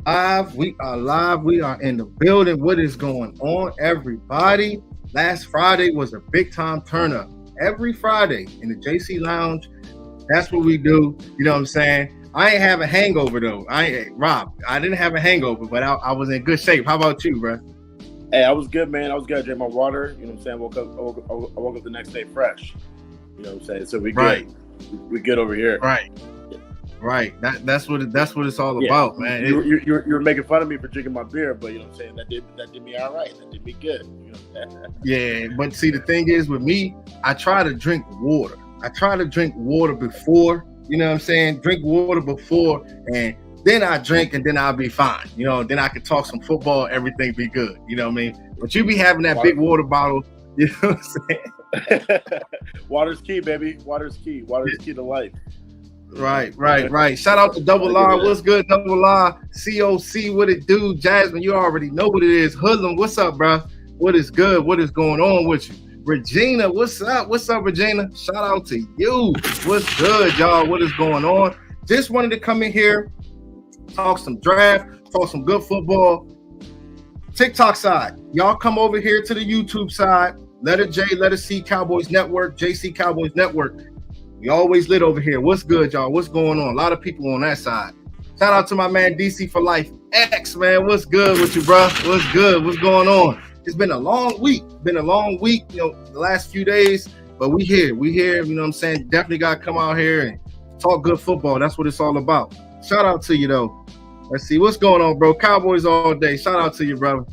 Live. We are live. We are in the building. What is going on, everybody? Last Friday was a big time turn up. Every Friday in the JC Lounge, that's what we do. You know what I'm saying? I ain't have a hangover though. Rob. I didn't have a hangover, but I was in good shape. How about you, bro? Hey, I was good, man. I was good. I drank my water. You know what I'm saying? I woke up the next day fresh. You know what I'm saying? So we good. Right. We good over here. Right. Right. That's what it's all Yeah. about, man. You're making fun of me for drinking my beer, but you know what I'm saying? That did me all right. That did me good. You know? Yeah, but see, the thing is with me, I try to drink water. I try to drink water before, you know what I'm saying? Drink water before, and then I drink, and then I'll be fine. You know, then I can talk some football, everything be good. You know what I mean? But you be having that big water bottle, you know what I'm saying? Water's key, baby. Water's key. Water's key to life. Right. Shout out to Double R. What's good, Double R? COC, what it do? Jasmine, you already know what it is. Hoodlum, what's up, bro? What is good? What is going on with you? Regina, what's up? What's up, Regina? Shout out to you. What's good, y'all? What is going on? Just wanted to come in here, talk some draft, talk some good football. TikTok side, y'all come over here to the YouTube side. Letter J, letter C, Cowboys Network, JC Cowboys Network. We always lit over here. What's good, y'all? What's going on? A lot of people on that side. Shout out to my man DC for Life X, man. What's good with you, bro? What's good? What's going on? It's been a long week. You know, the last few days, but we here. You know what I'm saying? Definitely got to come out here and talk good football. That's what it's all about. Shout out to you, though. Let's see. What's going on, bro? Cowboys all day. Shout out to you, brother.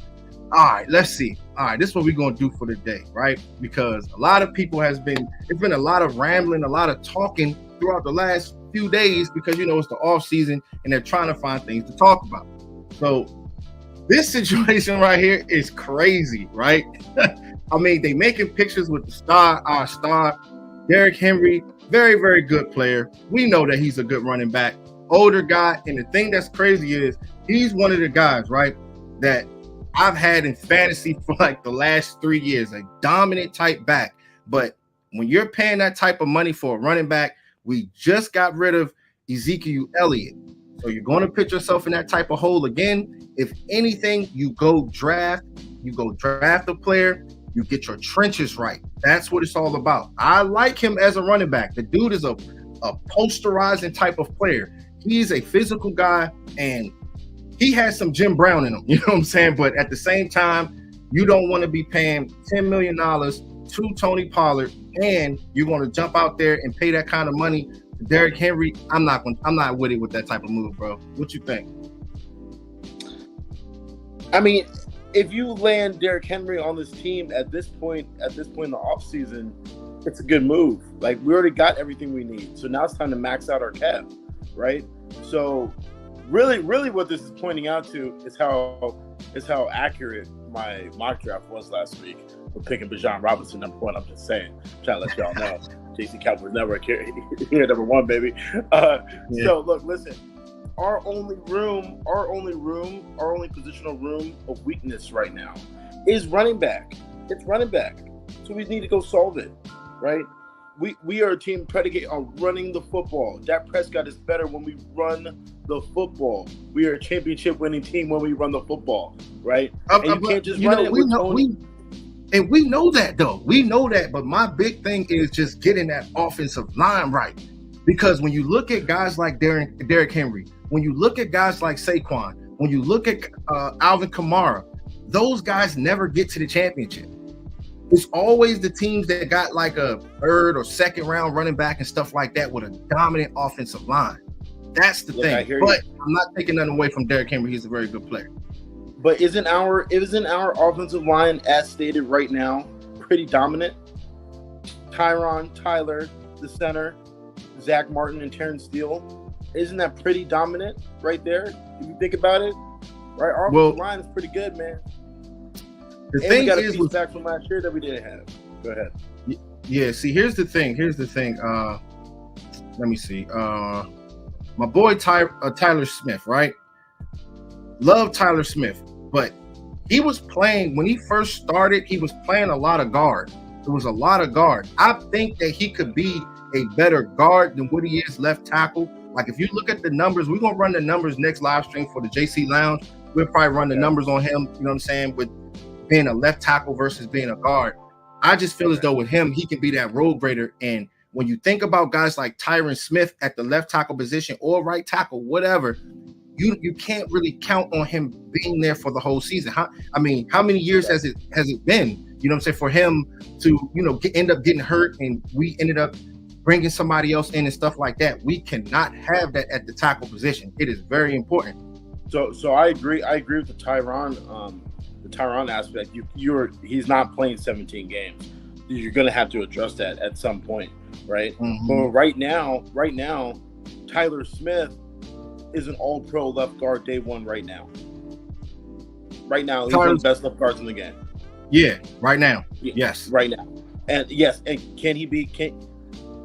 All right, let's see. All right, this is what we're going to do for the day, right? Because a lot of people it's been a lot of rambling, a lot of talking throughout the last few days because, you know, it's the off season and they're trying to find things to talk about. So this situation right here is crazy, right? I mean, they making pictures with our star, Derrick Henry, very, very good player. We know that he's a good running back, older guy. And the thing that's crazy is he's one of the guys, right, that I've had in fantasy for like the last 3 years, a dominant type back. But when you're paying that type of money for a running back, we just got rid of Ezekiel Elliott. So you're going to put yourself in that type of hole again. If anything, you go draft a player, you get your trenches right. That's what it's all about. I like him as a running back. The dude is a posterizing type of player. He's a physical guy, and he has some Jim Brown in him, you know what I'm saying? But at the same time, you don't want to be paying $10 million to Tony Pollard, and you're going to jump out there and pay that kind of money to Derrick Henry. I'm not with it with that type of move, bro. What you think? I mean, if you land Derrick Henry on this team at this point in the offseason, it's a good move. Like, we already got everything we need. So now it's time to max out our cap, right? So really what this is pointing out to is how accurate my mock draft was last week with picking Bijan Robinson number one. I'm just saying, trying to let y'all know. JC Cowboys Network here number one, baby. So look, listen. Our only positional room of weakness right now is running back. It's running back. So we need to go solve it, right? We are a team predicated on running the football. Dak Prescott is better when we run the football. We are a championship-winning team when we run the football, right? And you can't just run it with Tony. And we know that, though. We know that. But my big thing is just getting that offensive line right. Because when you look at guys like Derrick Henry, when you look at guys like Saquon, when you look at Alvin Kamara, those guys never get to the championship. It's always the teams that got like a third or second round running back and stuff like that with a dominant offensive line. That's the thing. But I'm not taking nothing away from Derrick Henry. He's a very good player. But isn't our offensive line, as stated right now, pretty dominant? Tyron, Tyler, the center, Zach Martin, and Terrence Steele. Isn't that pretty dominant right there? If you think about it, right? Our offensive line is pretty good, man. The thing we got is, a piece back from last year that we didn't have. Go ahead. Yeah. See, here's the thing. Let me see. My boy Tyler Smith, right? Love Tyler Smith, but he was playing when he first started. He was playing a lot of guard. There was a lot of guard. I think that he could be a better guard than what he is left tackle. Like if you look at the numbers, we're gonna run the numbers next live stream for the JC Lounge. We'll probably run the numbers on him, you know what I'm saying, with being a left tackle versus being a guard. I just feel as though with him, he can be that road grader. And when you think about guys like Tyron Smith at the left tackle position or right tackle, whatever, you can't really count on him being there for the whole season. How many years has it been? You know what I'm saying, for him to, you know, end up getting hurt and we ended up bringing somebody else in and stuff like that. We cannot have that at the tackle position. It is very important. So I agree. I agree with the Tyron aspect. He's not playing 17 games. You're going to have to address that at some point, right? Mm-hmm. But right now, Tyler Smith is an all-pro left guard day one right now. Right now, he's one of the best left guards in the game. Yeah, right now. Yes. Right now. And yes, and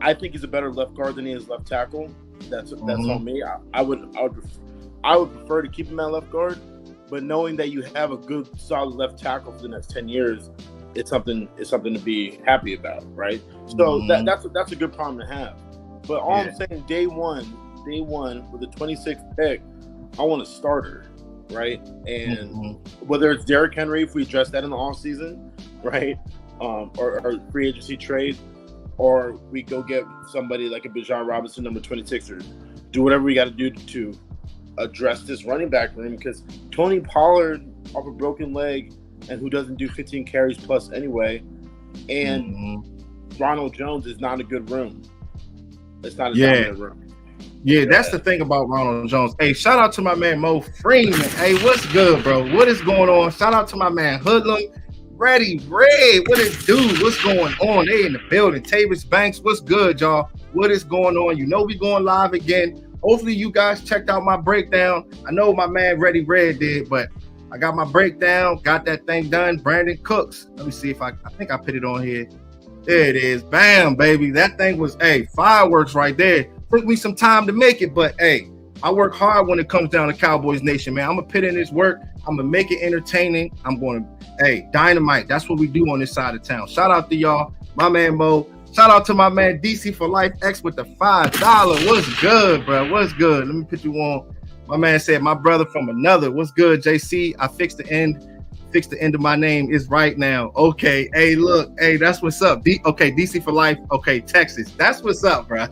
I think he's a better left guard than he is left tackle. That's on me. I would prefer to keep him at left guard, but knowing that you have a good solid left tackle for the next 10 years, it's something to be happy about, right? So that's a good problem to have. But all I'm saying, day one with the 26th pick, I want a starter, right? And whether it's Derrick Henry, if we address that in the offseason, right? Or free agency trade, or we go get somebody like a Bijan Robinson, number 26, or do whatever we got to do to address this running back room, because Tony Pollard off a broken leg and who doesn't do 15 carries plus anyway, and Ronald Jones is not a good room. It's not a dominant room. Yeah, that's the thing about Ronald Jones. Hey, shout out to my man Mo Freeman. Hey, what's good, bro? What is going on? Shout out to my man Hoodlum. Ready, Red, what it do? What's going on? They in the building. Tavis Banks, what's good, y'all? What is going on? You know we going live again. Hopefully you guys checked out my breakdown. I know my man Ready Red did, but I got my breakdown, got that thing done. Brandon Cooks. Let me see if I think I put it on here. There it is. Bam, baby. That thing was, fireworks right there. Took me some time to make it, but I work hard when it comes down to Cowboys Nation, man. I'm going to put in this work. I'm going to make it entertaining. I'm going to, dynamite. That's what we do on this side of town. Shout out to y'all. My man Mo. Shout out to my man DC for Life X with the $5. What's good, bro? What's good? Let me put you on. My man said, my brother from another. What's good, JC? I fixed the end. Fix the end of my name is right now. Okay. Hey, look. Hey, that's what's up. DC for Life. Okay, Texas. That's what's up, bro.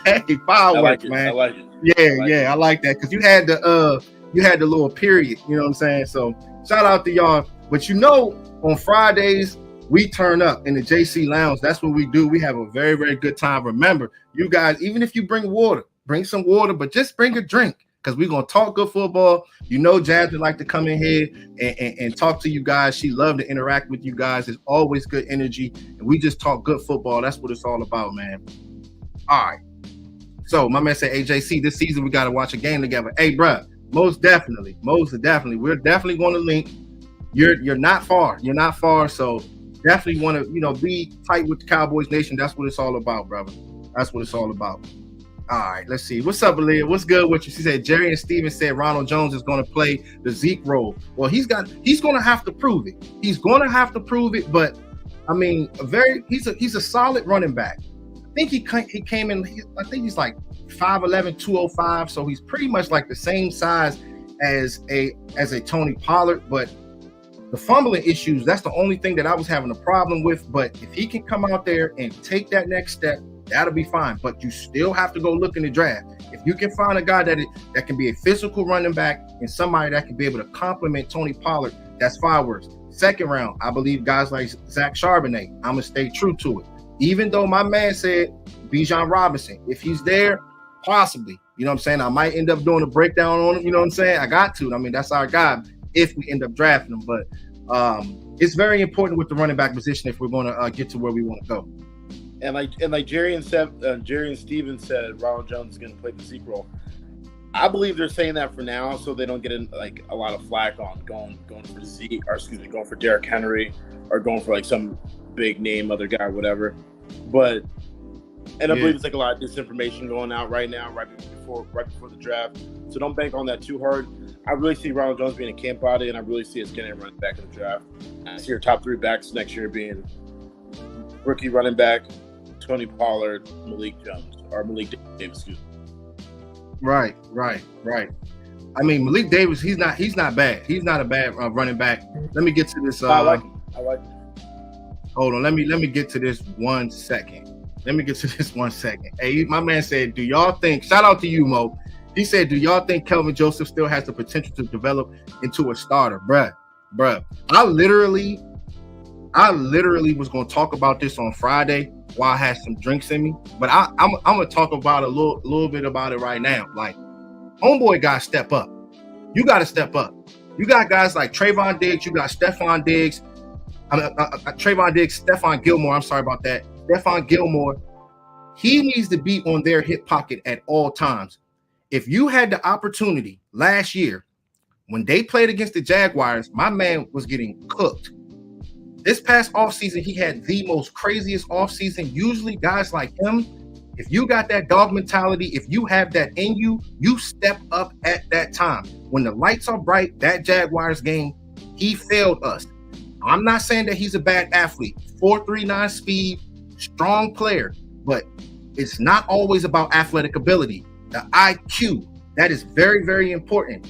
Hey, fireworks, man. I like it. Yeah, I like that, because you had the little period. You know what I'm saying? So shout out to y'all. But on Fridays we turn up in the JC Lounge. That's what we do. We have a very, very good time. Remember, you guys, even if you bring water, bring some water, but just bring a drink, because we're going to talk good football. Jasmine like to come in here and talk to you guys. She loved to interact with you guys. There's always good energy, and we just talk good football. That's what it's all about, man. All right. So my man said, AJC, this season we got to watch a game together. Hey, bro, most definitely. We're definitely going to link. You're not far. So definitely want to, be tight with the Cowboys Nation. That's what it's all about, brother. That's what it's all about. All right, let's see. What's up, Aaliyah? What's good with you? She said Jerry and Steven said Ronald Jones is going to play the Zeke role. Well, he's going to have to prove it. But I mean, he's a solid running back. I think he came in. I think he's like 5'11", 205. So he's pretty much like the same size as a Tony Pollard, but the fumbling issues, that's the only thing that I was having a problem with. But if he can come out there and take that next step, that'll be fine. But you still have to go look in the draft. If you can find a guy that can be a physical running back and somebody that can be able to complement Tony Pollard, that's fireworks. Second round, I believe guys like Zach Charbonnet, I'm going to stay true to it. Even though my man said Bijan Robinson, if he's there, possibly. You know what I'm saying? I might end up doing a breakdown on him. You know what I'm saying? I got to. I mean, that's our guy if we end up drafting him. But it's very important with the running back position if we're going to get to where we want to go. And like Jerry and Steven said, Ronald Jones is going to play the Zeke role. I believe they're saying that for now, so they don't get a lot of flack on going for Zeke, or going for Derrick Henry, or going for like some big name other guy, whatever. But I believe it's like a lot of disinformation going out right now, right before the draft. So don't bank on that too hard. I really see Ronald Jones being a camp body, and I really see us getting a running back in the draft. I see your top three backs next year being rookie running back Tony Pollard, Malik Davis. Excuse me. Right. I mean, Malik Davis, he's not bad. He's not a bad running back. Let me get to this. I like him. Hold on. Let me get to this 1 second. Hey, my man said, do y'all think, shout out to you, Mo. He said, do y'all think Kelvin Joseph still has the potential to develop into a starter? Bruh. I literally was going to talk about this on Friday while I had some drinks in me, but I'm going to talk about a little bit about it right now. Like, homeboy got to step up. You got to step up. You got guys like Trayvon Diggs. You got Stephon Diggs. Stephon Gilmore. I'm sorry about that. Stephon Gilmore. He needs to be on their hip pocket at all times. If you had the opportunity last year when they played against the Jaguars, my man was getting cooked. This past offseason, he had the most craziest offseason. Usually guys like him, if you got that dog mentality, if you have that in you, you step up at that time. When the lights are bright, that Jaguars game, he failed us. I'm not saying that he's a bad athlete. 4.39 speed, strong player, but it's not always about athletic ability. The IQ, that is very, very important.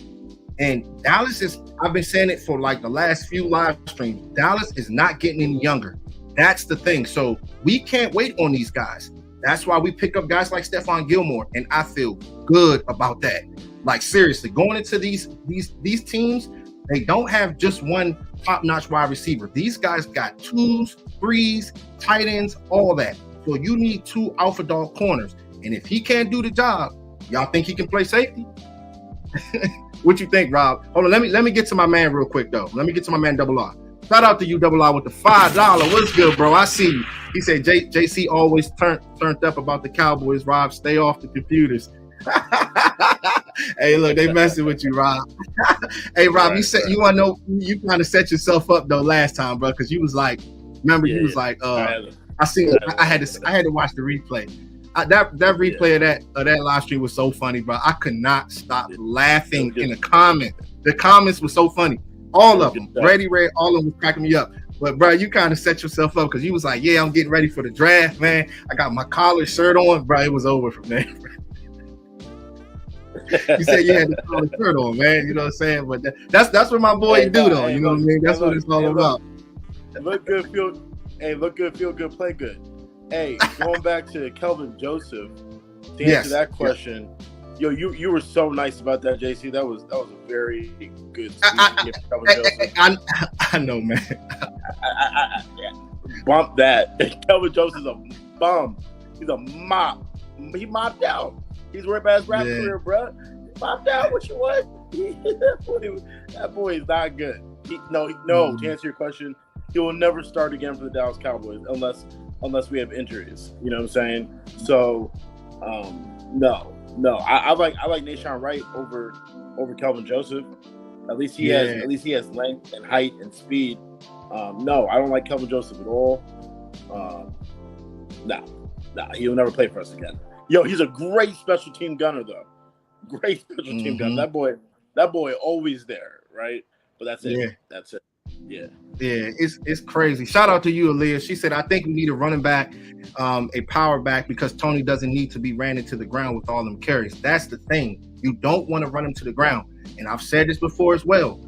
And Dallas is, I've been saying it for like the last few live streams, Dallas is not getting any younger. That's the thing. So we can't wait on these guys. That's why we pick up guys like Stephon Gilmore, and I feel good about that. Like, seriously, going into these teams, they don't have just one top-notch wide receiver. These guys got 2s, 3s, tight ends, all that. So you need 2 alpha dog corners. And if he can't do the job, y'all think he can play safety? What you think, Rob? Hold on, let me get to my man real quick, though. Let me get to my man Double R. Shout out to you, Double R, with the $5. What's good, bro? I see you. He said JC always turned up about the Cowboys. Rob, stay off the computers. Hey, look, they messing with you, Rob. Hey, Rob, you want to know, you kind of set yourself up though last time, bro, because you was like, remember, you was like, I had to watch the replay. That replay of that live stream was so funny, bro. I could not stop laughing in the comments. The comments were so funny. All of them. Brady Red, all of them was cracking me up. But, bro, you kind of set yourself up because you was like, yeah, I'm getting ready for the draft, man. I got my collar shirt on. Bro, it was over from there. You said you had the collar shirt on, man. You know what I'm saying? But that's what my boy do, though. You know what I mean? That's what it's all about. Look good, feel good, play good. Hey, going back to Kelvin Joseph, to answer that question, yo, you were so nice about that, JC. That was a very good speech. I know, man. Bump that. Kelvin Joseph's a bum. He's a mop. He mopped out. He's worried about his rap career, bro. He mopped out. What you want? That boy is not good. To answer your question, he will never start again for the Dallas Cowboys unless we have injuries. You know what I'm saying? So, no. I like Nahshon Wright over Kelvin Joseph. At least he has length and height and speed. No, I don't like Kelvin Joseph at all. He'll never play for us again. Yo, he's a great special team gunner though. Great special team gunner. That boy always there, right? But that's it. Yeah. That's it. Yeah, it's crazy. Shout out to you, Aaliyah. She said, I think we need a running back, a power back, because Tony doesn't need to be ran into the ground with all them carries. That's the thing. You don't want to run him to the ground. And I've said this before as well,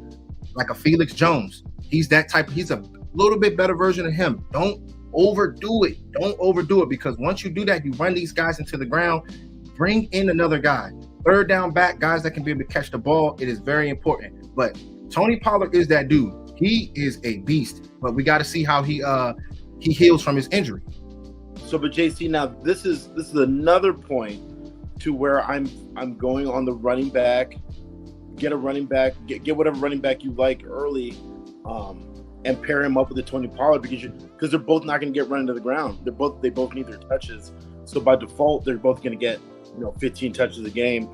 like a Felix Jones. He's that type. He's a little bit better version of him. Don't overdo it, because once you do that, you run these guys into the ground. Bring in another guy. Third down back, guys that can be able to catch the ball. It is very important. But Tony Pollard is that dude. He is a beast, but we got to see how he heals from his injury. So, but JC, now this is another point to where I'm going on the running back. Get a running back, get whatever running back you like early, and pair him up with the Tony Pollard because they're both not going to get run into the ground. They both need their touches. So by default, they're both going to get 15 touches a game.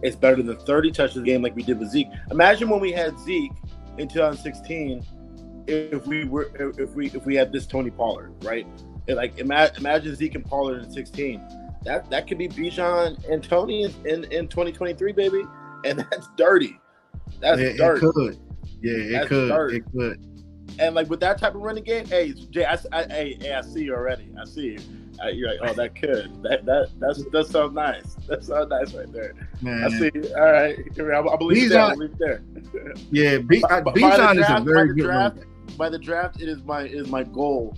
It's better than 30 touches a game like we did with Zeke. Imagine when we had Zeke in 2016, if we had this Tony Pollard, right? Imagine Zeke and Pollard in 16. That could be Bijan and Tony in 2023, baby, and that's dirty. That's dirty. It could. Yeah, it could. Dirty. It could. And like with that type of running game, hey, Jay, I see you already. I see you. You're like, oh, that could. That sounds nice. That sounds nice right there. Man. I see. All right. I believe it there. I believe it there. Yeah, Bijan is a very good running back. By the draft, it is my goal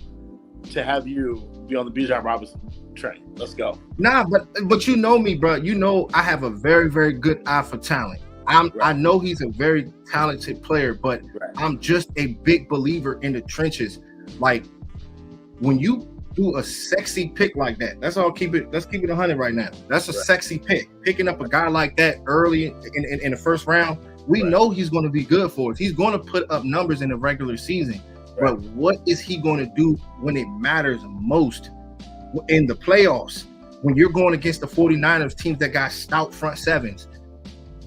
to have you be on the Bijan Robinson train. Let's go. Nah, but you know me, bro. You know I have a very, very good eye for talent. I know he's a very talented player, but I'm just a big believer in the trenches. Like when you do a sexy pick like that, let's keep it 100 right now. That's a sexy pick. Picking up a guy like that early in the first round, we know he's going to be good for us. He's going to put up numbers in the regular season. But what is he going to do when it matters most in the playoffs? When you're going against the 49ers, teams that got stout front sevens,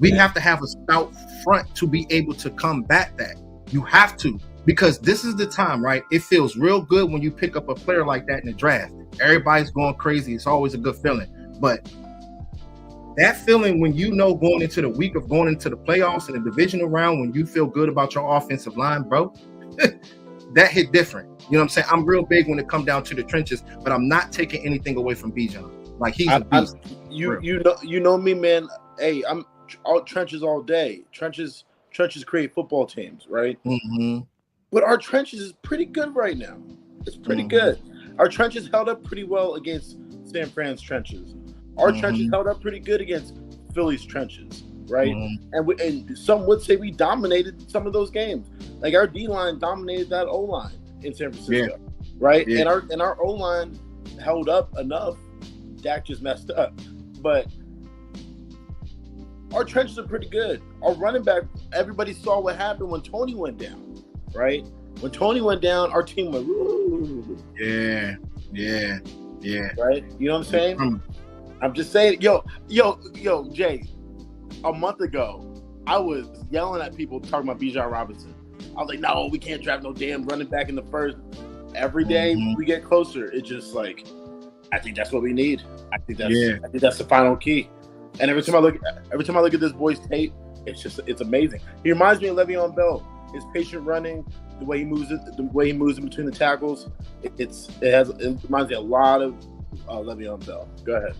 we have to have a stout front to be able to combat that. You have to, because this is the time, right? It feels real good when you pick up a player like that in the draft. Everybody's going crazy. It's always a good feeling. But that feeling when you know going into the week of going into the playoffs and the divisional round, when you feel good about your offensive line, bro, that hit different. You know what I'm saying? I'm real big when it comes down to the trenches, but I'm not taking anything away from Bijan. Like he's a beast. You know me, man. Hey, I'm all trenches all day. Trenches create football teams, right? Mm-hmm. But our trenches is pretty good right now. It's pretty good. Our trenches held up pretty well against San Fran's trenches. Our trenches held up pretty good against Philly's trenches, right? And some would say we dominated some of those games. Like our D-line dominated that O-line in San Francisco, right? Yeah. And our O-line held up enough. Dak just messed up. But our trenches are pretty good. Our running back, everybody saw what happened when Tony went down, right? When Tony went down, our team went, woo. Yeah. Right? You know what I'm saying? I'm just saying, yo, Jay, a month ago, I was yelling at people talking about Bijan Robinson. I was like, no, we can't draft no damn running back in the first. Every day we get closer. It's just like, I think that's what we need. I think that's the final key. And every time I look at this boy's tape, it's amazing. He reminds me of Le'Veon Bell. His patient running, the way he moves in between the tackles, it reminds me a lot of Le'Veon Bell. Go ahead.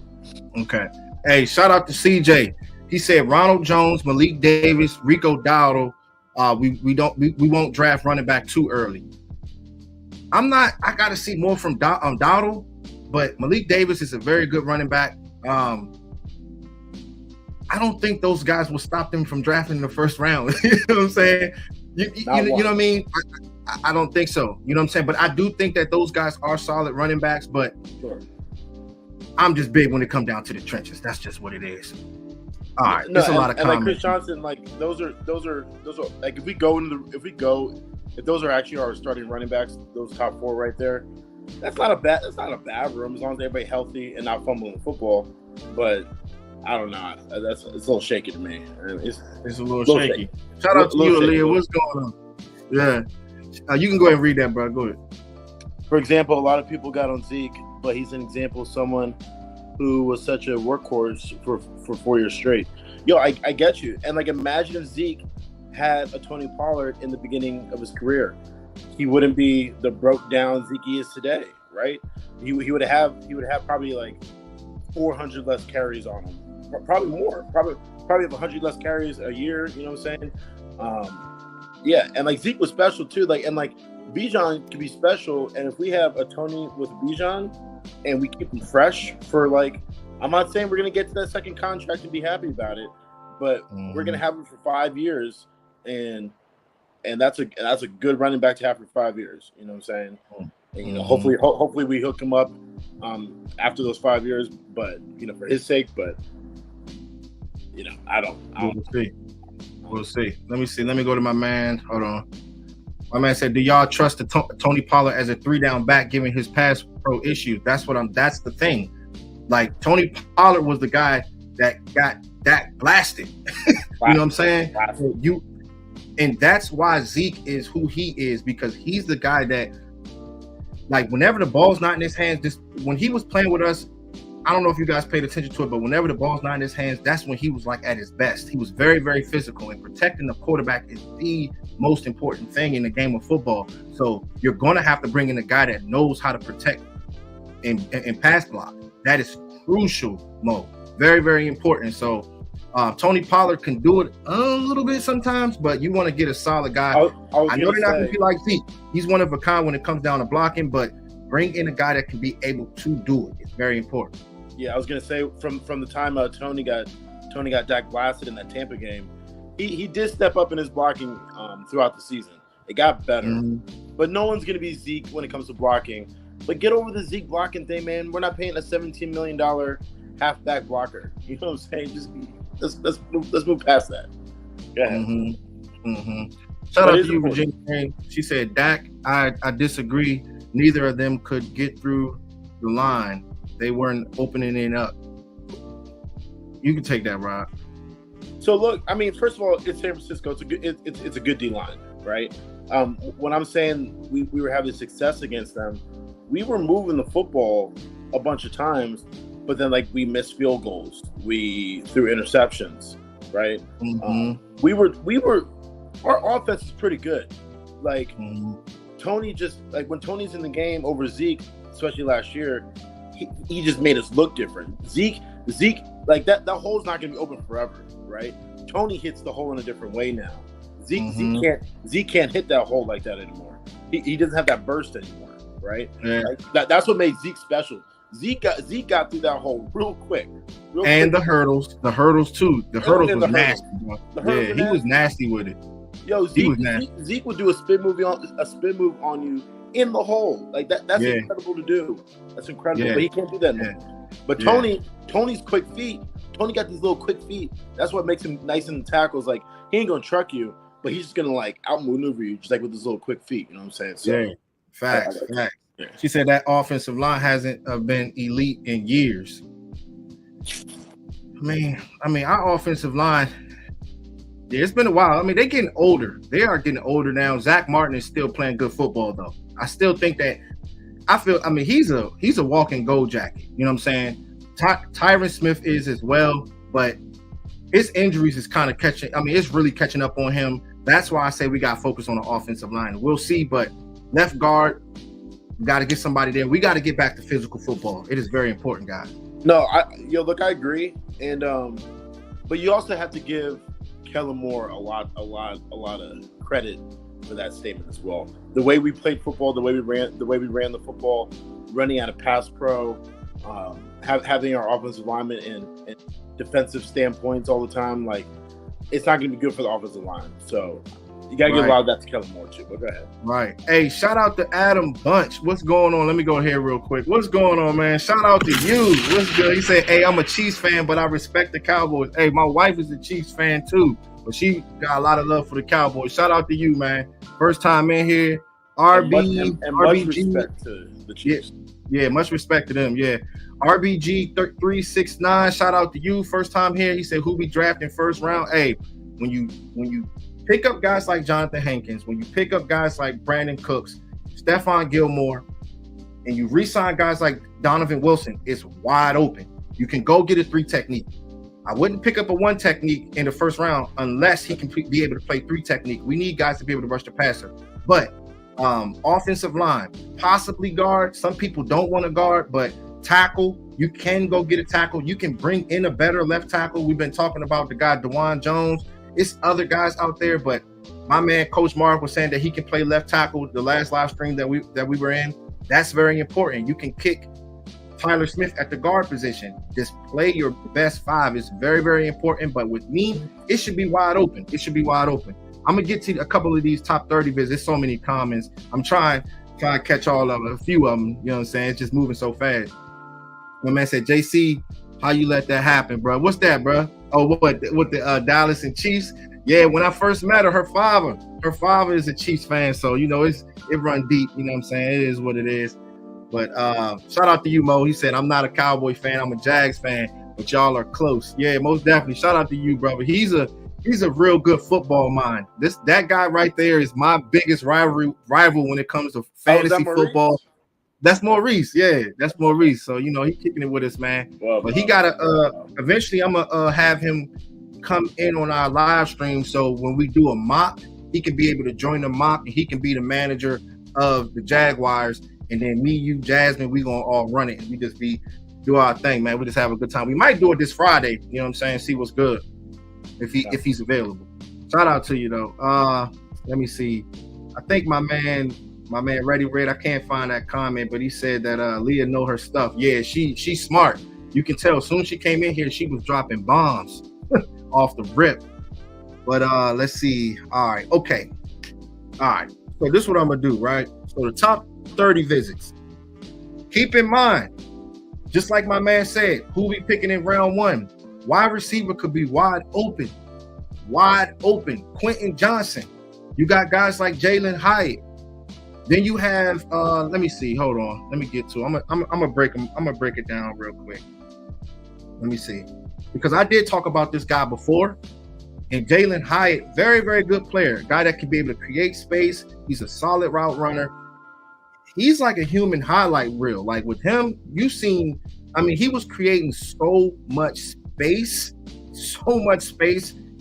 Okay. Hey, shout out to CJ. He said Ronald Jones, Malik Davis, Rico Dowdle. We won't draft running back too early. I gotta see more from Dowdle, but Malik Davis is a very good running back. I don't think those guys will stop them from drafting in the first round. You know what I'm saying? You know what I mean? I don't think so. You know what I'm saying? But I do think that those guys are solid running backs, but I'm just big when it comes down to the trenches. That's just what it is. All right. There's a lot of comments. Like Chris Johnson, like those are like if those are actually our starting running backs, those top four right there, that's not a bad room as long as everybody's healthy and not fumbling the football. But I don't know. It's a little shaky to me. It's a little shaky. Shout out to you, Aaliyah. What's going on? Yeah. You can go ahead and read that, bro. Go ahead. For example, a lot of people got on Zeke, but he's an example of someone who was such a workhorse for 4 years straight. Yo, I get you. And like, imagine if Zeke had a Tony Pollard in the beginning of his career. He wouldn't be the broke down Zeke he is today, right? He would have probably like 400 less carries on him. Probably more. Probably 100 less carries a year. You know what I'm saying? Yeah, and like Zeke was special too. Like, and like Bijan can be special. And if we have a Tony with Bijan and we keep him fresh for like, I'm not saying we're gonna get to that second contract and be happy about it, but we're gonna have him for 5 years, and that's a good running back to have for 5 years. You know what I'm saying? And, you know, hopefully we hook him up after those 5 years, but you know, for his sake. But you know, I don't. We'll see. Let me see. Let me go to my man. Hold on. My man said, "Do y'all trust Tony Pollard as a 3-down back, given his pass pro issues?" That's the thing. Like Tony Pollard was the guy that got Dak blasted. You know what I'm saying? And that's why Zeke is who he is, because he's the guy that, like, whenever the ball's not in his hands, when he was playing with us, I don't know if you guys paid attention to it, but whenever the ball's not in his hands, that's when he was like at his best. He was very, very physical, and protecting the quarterback is the most important thing in the game of football. So you're going to have to bring in a guy that knows how to protect and pass block. That is crucial, Mo. Very, very important. So Tony Pollard can do it a little bit sometimes, but you want to get a solid guy. I know they're not going to be like Zeke. He's one of a kind when it comes down to blocking, but bring in a guy that can be able to do it. It's very important. Yeah, I was going to say from the time Tony got Dak blasted in that Tampa game, he did step up in his blocking throughout the season. It got better, but no one's going to be Zeke when it comes to blocking. But get over the Zeke blocking thing, man. We're not paying a $17 million halfback blocker. You know what I'm saying? Let's move past that. Go ahead. Shout out to you, Virginia. She said, Dak, I disagree. Neither of them could get through the line. They weren't opening it up. You can take that, Rob. So look, I mean, first of all, it's San Francisco. It's a good D line, right? When I'm saying we were having success against them, we were moving the football a bunch of times, but then like we missed field goals, we threw interceptions, right? We were our offense is pretty good. Like Tony just like when Tony's in the game over Zeke, especially last year, he just made us look different. Zeke like that hole's not gonna be open forever, right? Tony hits the hole in a different way now. Zeke can't hit that hole like that anymore. He doesn't have that burst anymore, right? Yeah. Like, that's what made Zeke special. Zeke got through that hole real quick. The hurdles too. The hurdles was nasty, bro. He was nasty with it. Yo, Zeke would do a spin move on you in the hole. Like that's incredible to do. That's incredible, but he can't do that anymore. But Tony's quick feet. Tony got these little quick feet. That's what makes him nice in the tackles. Like he ain't gonna truck you, but he's just gonna like outmaneuver you, just like with his little quick feet. You know what I'm saying? So, facts. Yeah. She said that offensive line hasn't been elite in years. I mean, our offensive line. Yeah, it's been a while. I mean, they're getting older. They are getting older now. Zach Martin is still playing good football, though. I still think that. I mean, he's a walking gold jacket. You know what I'm saying? Tyron Smith is as well, but his injuries is kind of catching. I mean, it's really catching up on him. That's why I say we got to focus on the offensive line. We'll see, but left guard, we got to get somebody there. We got to get back to physical football. It is very important, guys. No, I agree, and but you also have to give Kellen Moore a lot of credit for that statement as well. The way we played football, the way we ran the football, running out of pass pro, having our offensive linemen and defensive standpoints all the time, like it's not going to be good for the offensive line. So you got to give a lot of that to Kellen Moore too. But go ahead. Right. Hey, shout out to Adam Bunch. What's going on? Let me go here real quick. What's going on, man? Shout out to you. What's good? He said, hey, I'm a Chiefs fan, but I respect the Cowboys. Hey, my wife is a Chiefs fan too, but she got a lot of love for the Cowboys. Shout out to you, man. First time in here. Much respect to the Chiefs. Yeah, much respect to them. Yeah. RBG 369. Shout out to you. First time here. He said, who be drafting first round? Hey, when you pick up guys like Jonathan Hankins, when you pick up guys like Brandon Cooks, Stephon Gilmore, and you re-sign guys like Donovan Wilson, it's wide open. You can go get a 3 technique. I wouldn't pick up a 1 technique in the first round unless he can be able to play 3 technique. We need guys to be able to rush the passer. But offensive line, possibly guard. Some people don't want to guard, but tackle, you can go get a tackle. You can bring in a better left tackle. We've been talking about the guy DeJuan Jones. It's other guys out there, but my man Coach Mark was saying that he can play left tackle. The last live stream that we were in, that's very important. You can kick Tyler Smith at the guard position. Just play your best 5. It's very, very important. But with me, it should be wide open. It should be wide open. I'm gonna get to a couple of these top 30 visits. There's so many comments. I'm trying to catch all of them, a few of them. You know what I'm saying? It's just moving so fast. My man said, JC, how you let that happen, bro? What's that, bro? Oh, what the Dallas and Chiefs? Yeah, when I first met her, her father is a Chiefs fan, so you know it run deep. You know what I'm saying? It is what it is. But shout out to you, Mo. He said, I'm not a Cowboy fan, I'm a Jags fan, but y'all are close. Yeah, most definitely. Shout out to you, brother. He's a real good football mind. That guy right there is my biggest rival when it comes to fantasy football. That's Maurice. Yeah, that's Maurice. So, you know, he's kicking it with us, man. Well, but he got to eventually I'm going to have him come in on our live stream. So when we do a mock, he can be able to join the mock and he can be the manager of the Jaguars. and then me, you, Jasmine, we gonna all run it, and we just do our thing, man. We just have a good time. We might do it this Friday. You know what I'm saying? See what's good if he's available. Shout out to you though. Let me see. I think my man Ready Red. I can't find that comment, but he said that Leah know her stuff. Yeah, she's smart. You can tell. As soon as she came in here, she was dropping bombs off the rip. But let's see. All right, okay. All right. So this is what I'm gonna do, right? So the top 30 visits. Keep in mind, just like my man said, who we picking in round 1? Wide receiver could be wide open. Quentin Johnson. You got guys like Jalin Hyatt. Then you have let me see. Hold on. Let me get to it. I'm gonna break it down real quick. Let me see. Because I did talk about this guy before. And Jalin Hyatt, very, very good player. Guy that can be able to create space. He's a solid route runner. He's like a human highlight reel. Like with him, you've seen, I mean, he was creating so much space.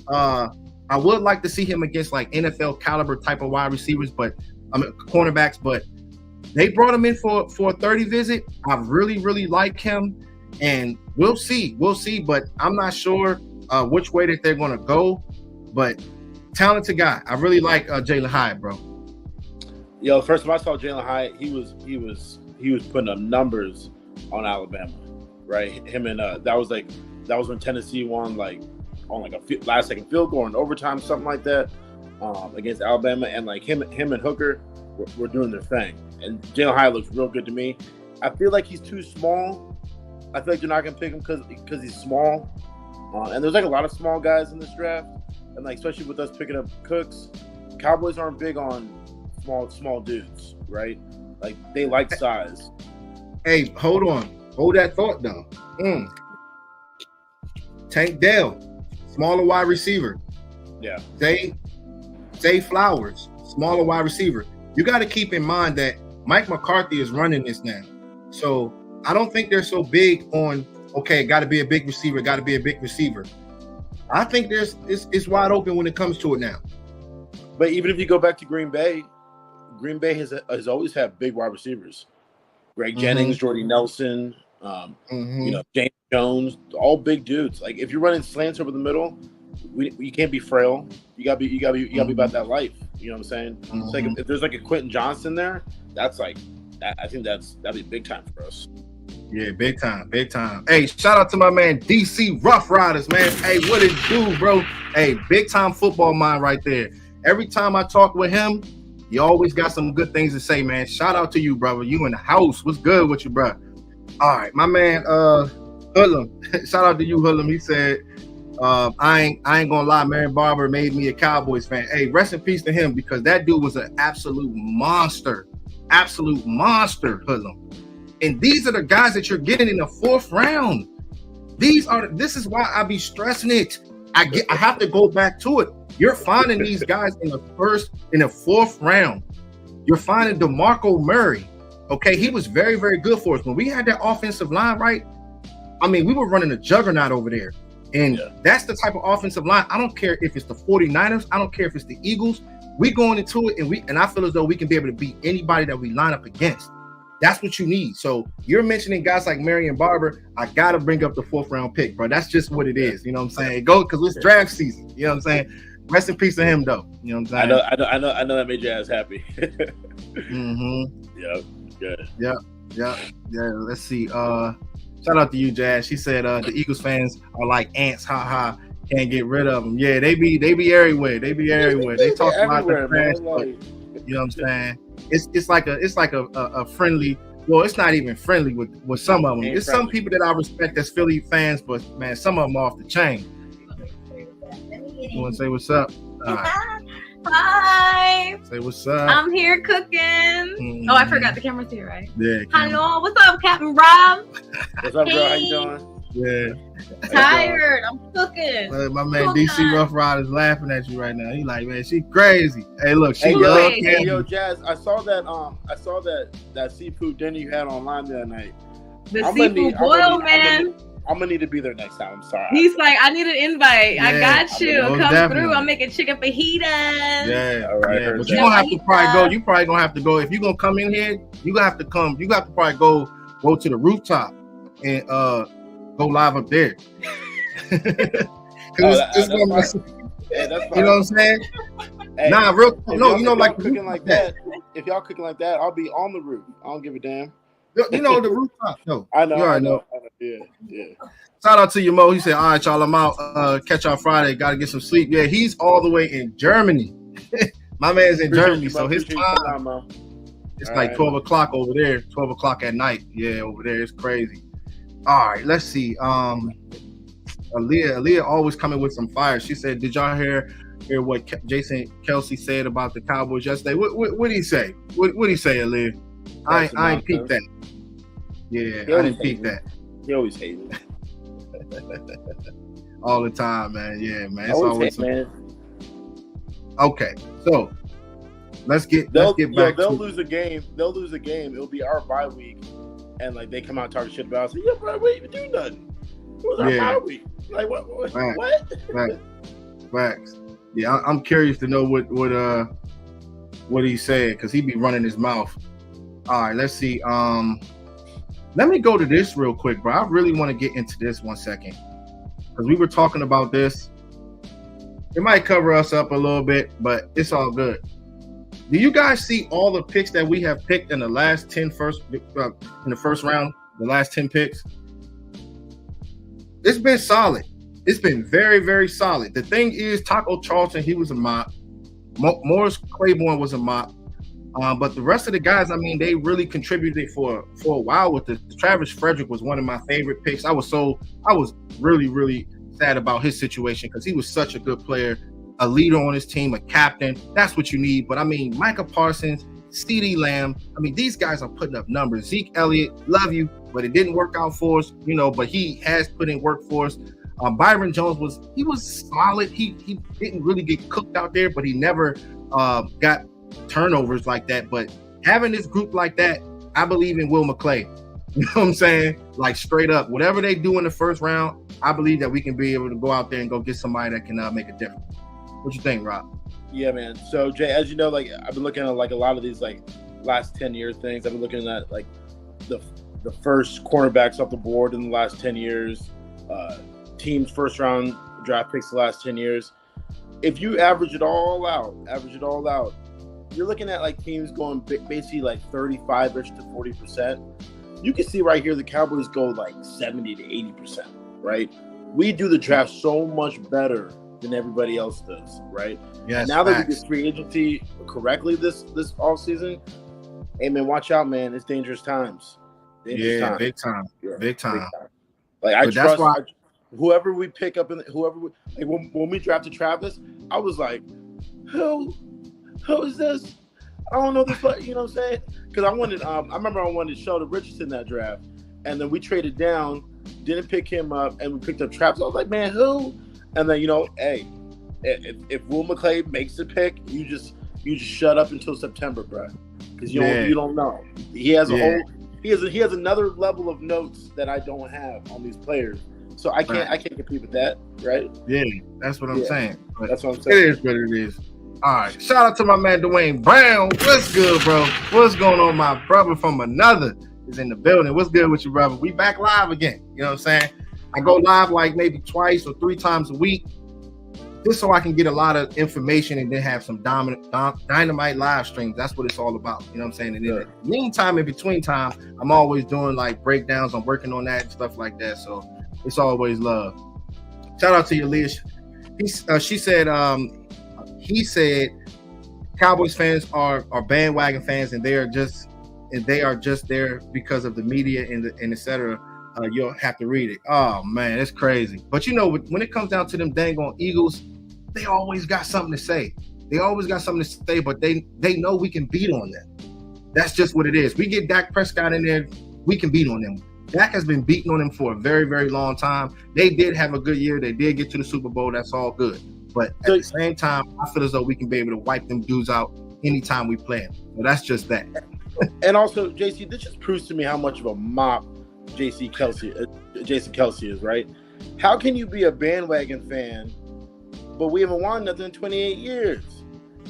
I would like to see him against like NFL caliber type of wide receivers, but cornerbacks, but they brought him in for a 30 visit. I really, really like him, and we'll see, but I'm not sure which way that they're going to go, but talented guy. I really like Jalin Hyatt, bro. Yo, first time I saw Jalin Hyatt, he was putting up numbers on Alabama, right? Him and that was when Tennessee won like on like a last second field goal in overtime, something like that, against Alabama, and like him and Hooker were doing their thing. And Jalin Hyatt looks real good to me. I feel like he's too small. I feel like you're not gonna pick him because he's small. And there's like a lot of small guys in this draft, and like especially with us picking up Cooks, Cowboys aren't big on small dudes, right? Like they like size. Hey, hold that thought though. Tank Dell, smaller wide receiver. Yeah. Zay Flowers, smaller wide receiver. You got to keep in mind that Mike McCarthy is running this now, so I don't think they're so big on. Okay, got to be a big receiver. I think it's wide open when it comes to it now. But even if you go back to Green Bay has always had big wide receivers. Greg Jennings, Jordy Nelson, James Jones, all big dudes. Like if you're running slants over the middle, you can't be frail. You gotta be about that life. You know what I'm saying? It's like if there's like a Quentin Johnson there, that's like I think that'd be big time for us. Yeah, big time. Hey, shout out to my man DC Rough Riders, man. Hey, what it do, bro? Hey, big time football mind right there. Every time I talk with him, he always got some good things to say, man. Shout out to you, brother. You in the house. What's good with you, bro? All right, my man, Hullum. Shout out to you, Hullum. He said, I ain't gonna lie, Marion Barber made me a Cowboys fan. Hey, rest in peace to him, because that dude was an absolute monster, Hullum. And these are the guys that you're getting in the 4th round. This is why I be stressing it. I have to go back to it. You're finding these guys in the 4th round. You're finding DeMarco Murray. Okay, he was very, very good for us. When we had that offensive line, right? I mean, we were running a juggernaut over there. And that's the type of offensive line. I don't care if it's the 49ers. I don't care if it's the Eagles. We going into it, and I feel as though we can be able to beat anybody that we line up against. That's what you need. So you're mentioning guys like Marion Barber. I got to bring up the 4th round pick, bro. That's just what it is. You know what I'm saying? Go, because it's draft season. You know what I'm saying? Rest in peace to him, though. You know what I'm saying? I know that made your ass happy. Yeah. Good. Yeah. Let's see. Shout out to you, Jazz. She said the Eagles fans are like ants. Ha ha. Can't get rid of them. Yeah, they be everywhere. They talk about the trash. You know what I'm saying? It's like a friendly. Well, it's not even friendly with some of them. It's some people that I respect as Philly fans, but man, some of them are off the chain. You want to say what's up? Hi. Say what's up. I'm here cooking. Oh, I forgot the camera's here, right? Yeah. Hello. What's up, Captain Rob? What's up, girl? How you doing? Yeah. Tired. I'm cooking. My man DC Rough Riders laughing at you right now. He like, man, she crazy. Hey, look, she loves candy. Yo, Jazz, I saw that seafood dinner you had online the other night. The seafood boil, man. I'm gonna need to be there next time. I'm sorry. He's like, I need an invite. I Yeah, got you. Come definitely. through. I'm making chicken fajitas. Yeah, All right, yeah. But you you're gonna have to probably go. You probably gonna have to go. If you're gonna come in here, you gonna have to come. You got to probably go to the rooftop and go live up there. That's fine. Yeah, that's fine. You know what I'm saying? Hey, nah, real. if No, y'all- you know, if like y'all cooking like that. If y'all cooking like that, I'll be on the roof. I don't give a damn. You know the rooftop. No, I know. You already know. Yeah. Shout out to your Mo. He said, "All right, y'all, I'm out. Catch y'all Friday. Got to get some sleep." Yeah, he's all the way in Germany. My man's in Germany, so his time it's All like right. 12 o'clock over there. 12 o'clock at night. Yeah, over there it's crazy. All right, let's see. Aaliyah always coming with some fire. She said, "Did y'all hear what Jason Kelsey said about the Cowboys yesterday? What did he say? What did he say, Aaliyah? I ain't peeped that. Yeah, I didn't peep that. He always hates me. All the time, man. Yeah, man. It's Always always man. okay. So let's get They'll back. lose a game. They'll lose a game. It'll be our bye week, and like they come out talking shit about us. Yeah, bro, we ain't even do nothing. It was our bye week. Like what? Facts. Yeah, I'm curious to know what he said because he be running his mouth. All right, let's see. Let me go to this real quick, bro. I really want to get into this 1 second because we were talking about this. It might cover us up a little bit, but it's all good. Do you guys see all the picks that we have picked in the last 10 in the first round? The last 10 picks. It's been solid. It's been very, very solid. The thing is, Taco Charlton, he was a mop. Morris Claiborne was a mop. But the rest of the guys, I mean, they really contributed for a while with this. Travis Frederick was one of my favorite picks. I was really, really sad about his situation because he was such a good player, a leader on his team, a captain. That's what you need. But I mean, Micah Parsons, CeeDee Lamb, I mean, these guys are putting up numbers. Zeke Elliott, love you, but it didn't work out for us, but he has put in work for us. Byron Jones was solid. He didn't really get cooked out there, but he never got turnovers like that. But having this group like that, I believe in Will McClay. You know what I'm saying? Like straight up, whatever they do in the first round, I believe that we can be able to go out there and go get somebody that can make a difference. What you think, Rob? Yeah, man. So Jay, as you know, like I've been looking at like a lot of these like last 10-year things. I've been looking at like the first cornerbacks off the board in the last 10 years, teams' first round draft picks the last 10 years. If you average it all out, you're looking at like teams going basically like 35-ish to 40%. You can see right here the Cowboys go like 70 to 80%, right? We do the draft so much better than everybody else does, right? Yes. Now that we get free agency correctly this offseason, hey man, watch out, man. It's dangerous times. Big time. Yeah, Big time. Like I But trust whoever we pick up when we drafted Travis, I was like, who is this? I don't know this, but you know what I'm saying? Because I remember I wanted Sheldon Richardson that draft, and then we traded down, didn't pick him up, and we picked up Travis. I was like, man, who? And then hey, if Will McClay makes the pick, you just shut up until September, bro, because you don't know. He has he has another level of notes that I don't have on these players, so I can't compete with that, right? Yeah, that's what I'm saying. But that's what I'm saying. It is what it is. All right, shout out to my man Dwayne Brown. What's good, bro? What's going on? My brother from another is in the building. What's good with you, brother? We back live again. You know what I'm saying? I go live like maybe twice or 3 times a week, just so I can get a lot of information and then have some dynamite live streams. That's what it's all about. You know what I'm saying? And in the meantime, in between time, I'm always doing like breakdowns. I'm working on that and stuff like that. So it's always love. Shout out to your Leah. He said Cowboys fans are bandwagon fans and they are just there because of the media and et cetera. You'll have to read it. Oh man, it's crazy. But when it comes down to them dang on Eagles, they always got something to say. But they know we can beat on them. That's just what it is. We get Dak Prescott in there, we can beat on them. Dak has been beating on them for a very, very long time. They did have a good year. They did get to the Super Bowl. That's all good. But at the same time, I feel as though we can be able to wipe them dudes out anytime we play them. So that's just that. And also, JC, this just proves to me how much of a mop Jason Kelsey is, right? How can you be a bandwagon fan, but we haven't won nothing in 28 years?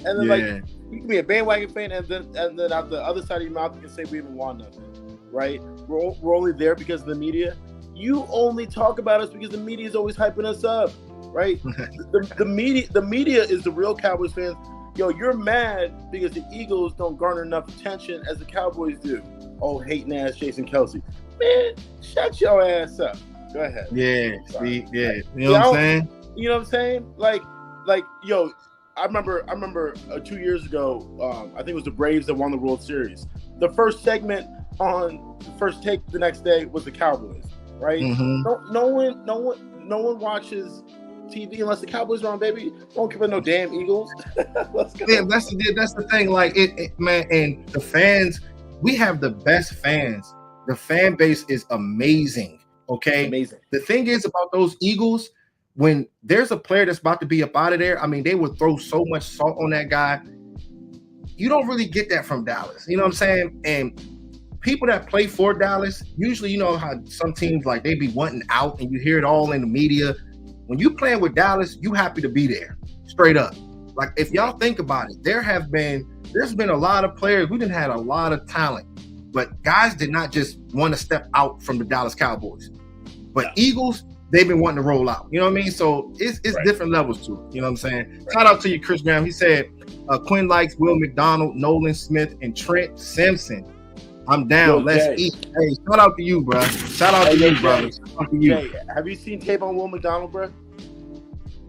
And then like you can be a bandwagon fan, and then out the other side of your mouth you can say we haven't won nothing, right? We're only there because of the media. You only talk about us because the media is always hyping us up, right? the media is the real Cowboys fans. Yo, you're mad because the Eagles don't garner enough attention as the Cowboys do. Oh, hating ass Jason Kelsey. Man, shut your ass up. Go ahead. Yeah, see, yeah. You know what I'm saying? You know what I'm saying? Like, yo, I remember 2 years ago, I think it was the Braves that won the World Series. The first segment on the First Take the next day was the Cowboys, right? Mm-hmm. No one watches TV unless the Cowboys are on, baby. Don't give a no damn Eagles. Let's go. Yeah, that's the thing. Like it, man, and the fans, we have the best fans. The fan base is amazing. Okay, amazing. The thing is about those Eagles, when there's a player that's about to be up out of there, I mean, they would throw so much salt on that guy. You don't really get that from Dallas. You know what I'm saying? And people that play for Dallas, usually, you know how some teams, like, they be wanting out and you hear it all in the media. When you playing with Dallas, you happy to be there, straight up. Like, if y'all think about it, there's been a lot of players. We done had a lot of talent, but guys did not just want to step out from the Dallas Cowboys. But Eagles, they've been wanting to roll out. You know what I mean? So it's different levels to it. You know what I'm saying? Right. Shout out to you, Chris Graham. He said, Quinn likes Will McDonald, Nolan Smith, and Trent Simpson. I'm down. Let's eat. Hey, shout out to you, bro. Shout out to you, brother. Shout out to you. Hey, have you seen tape on Will McDonald, bro?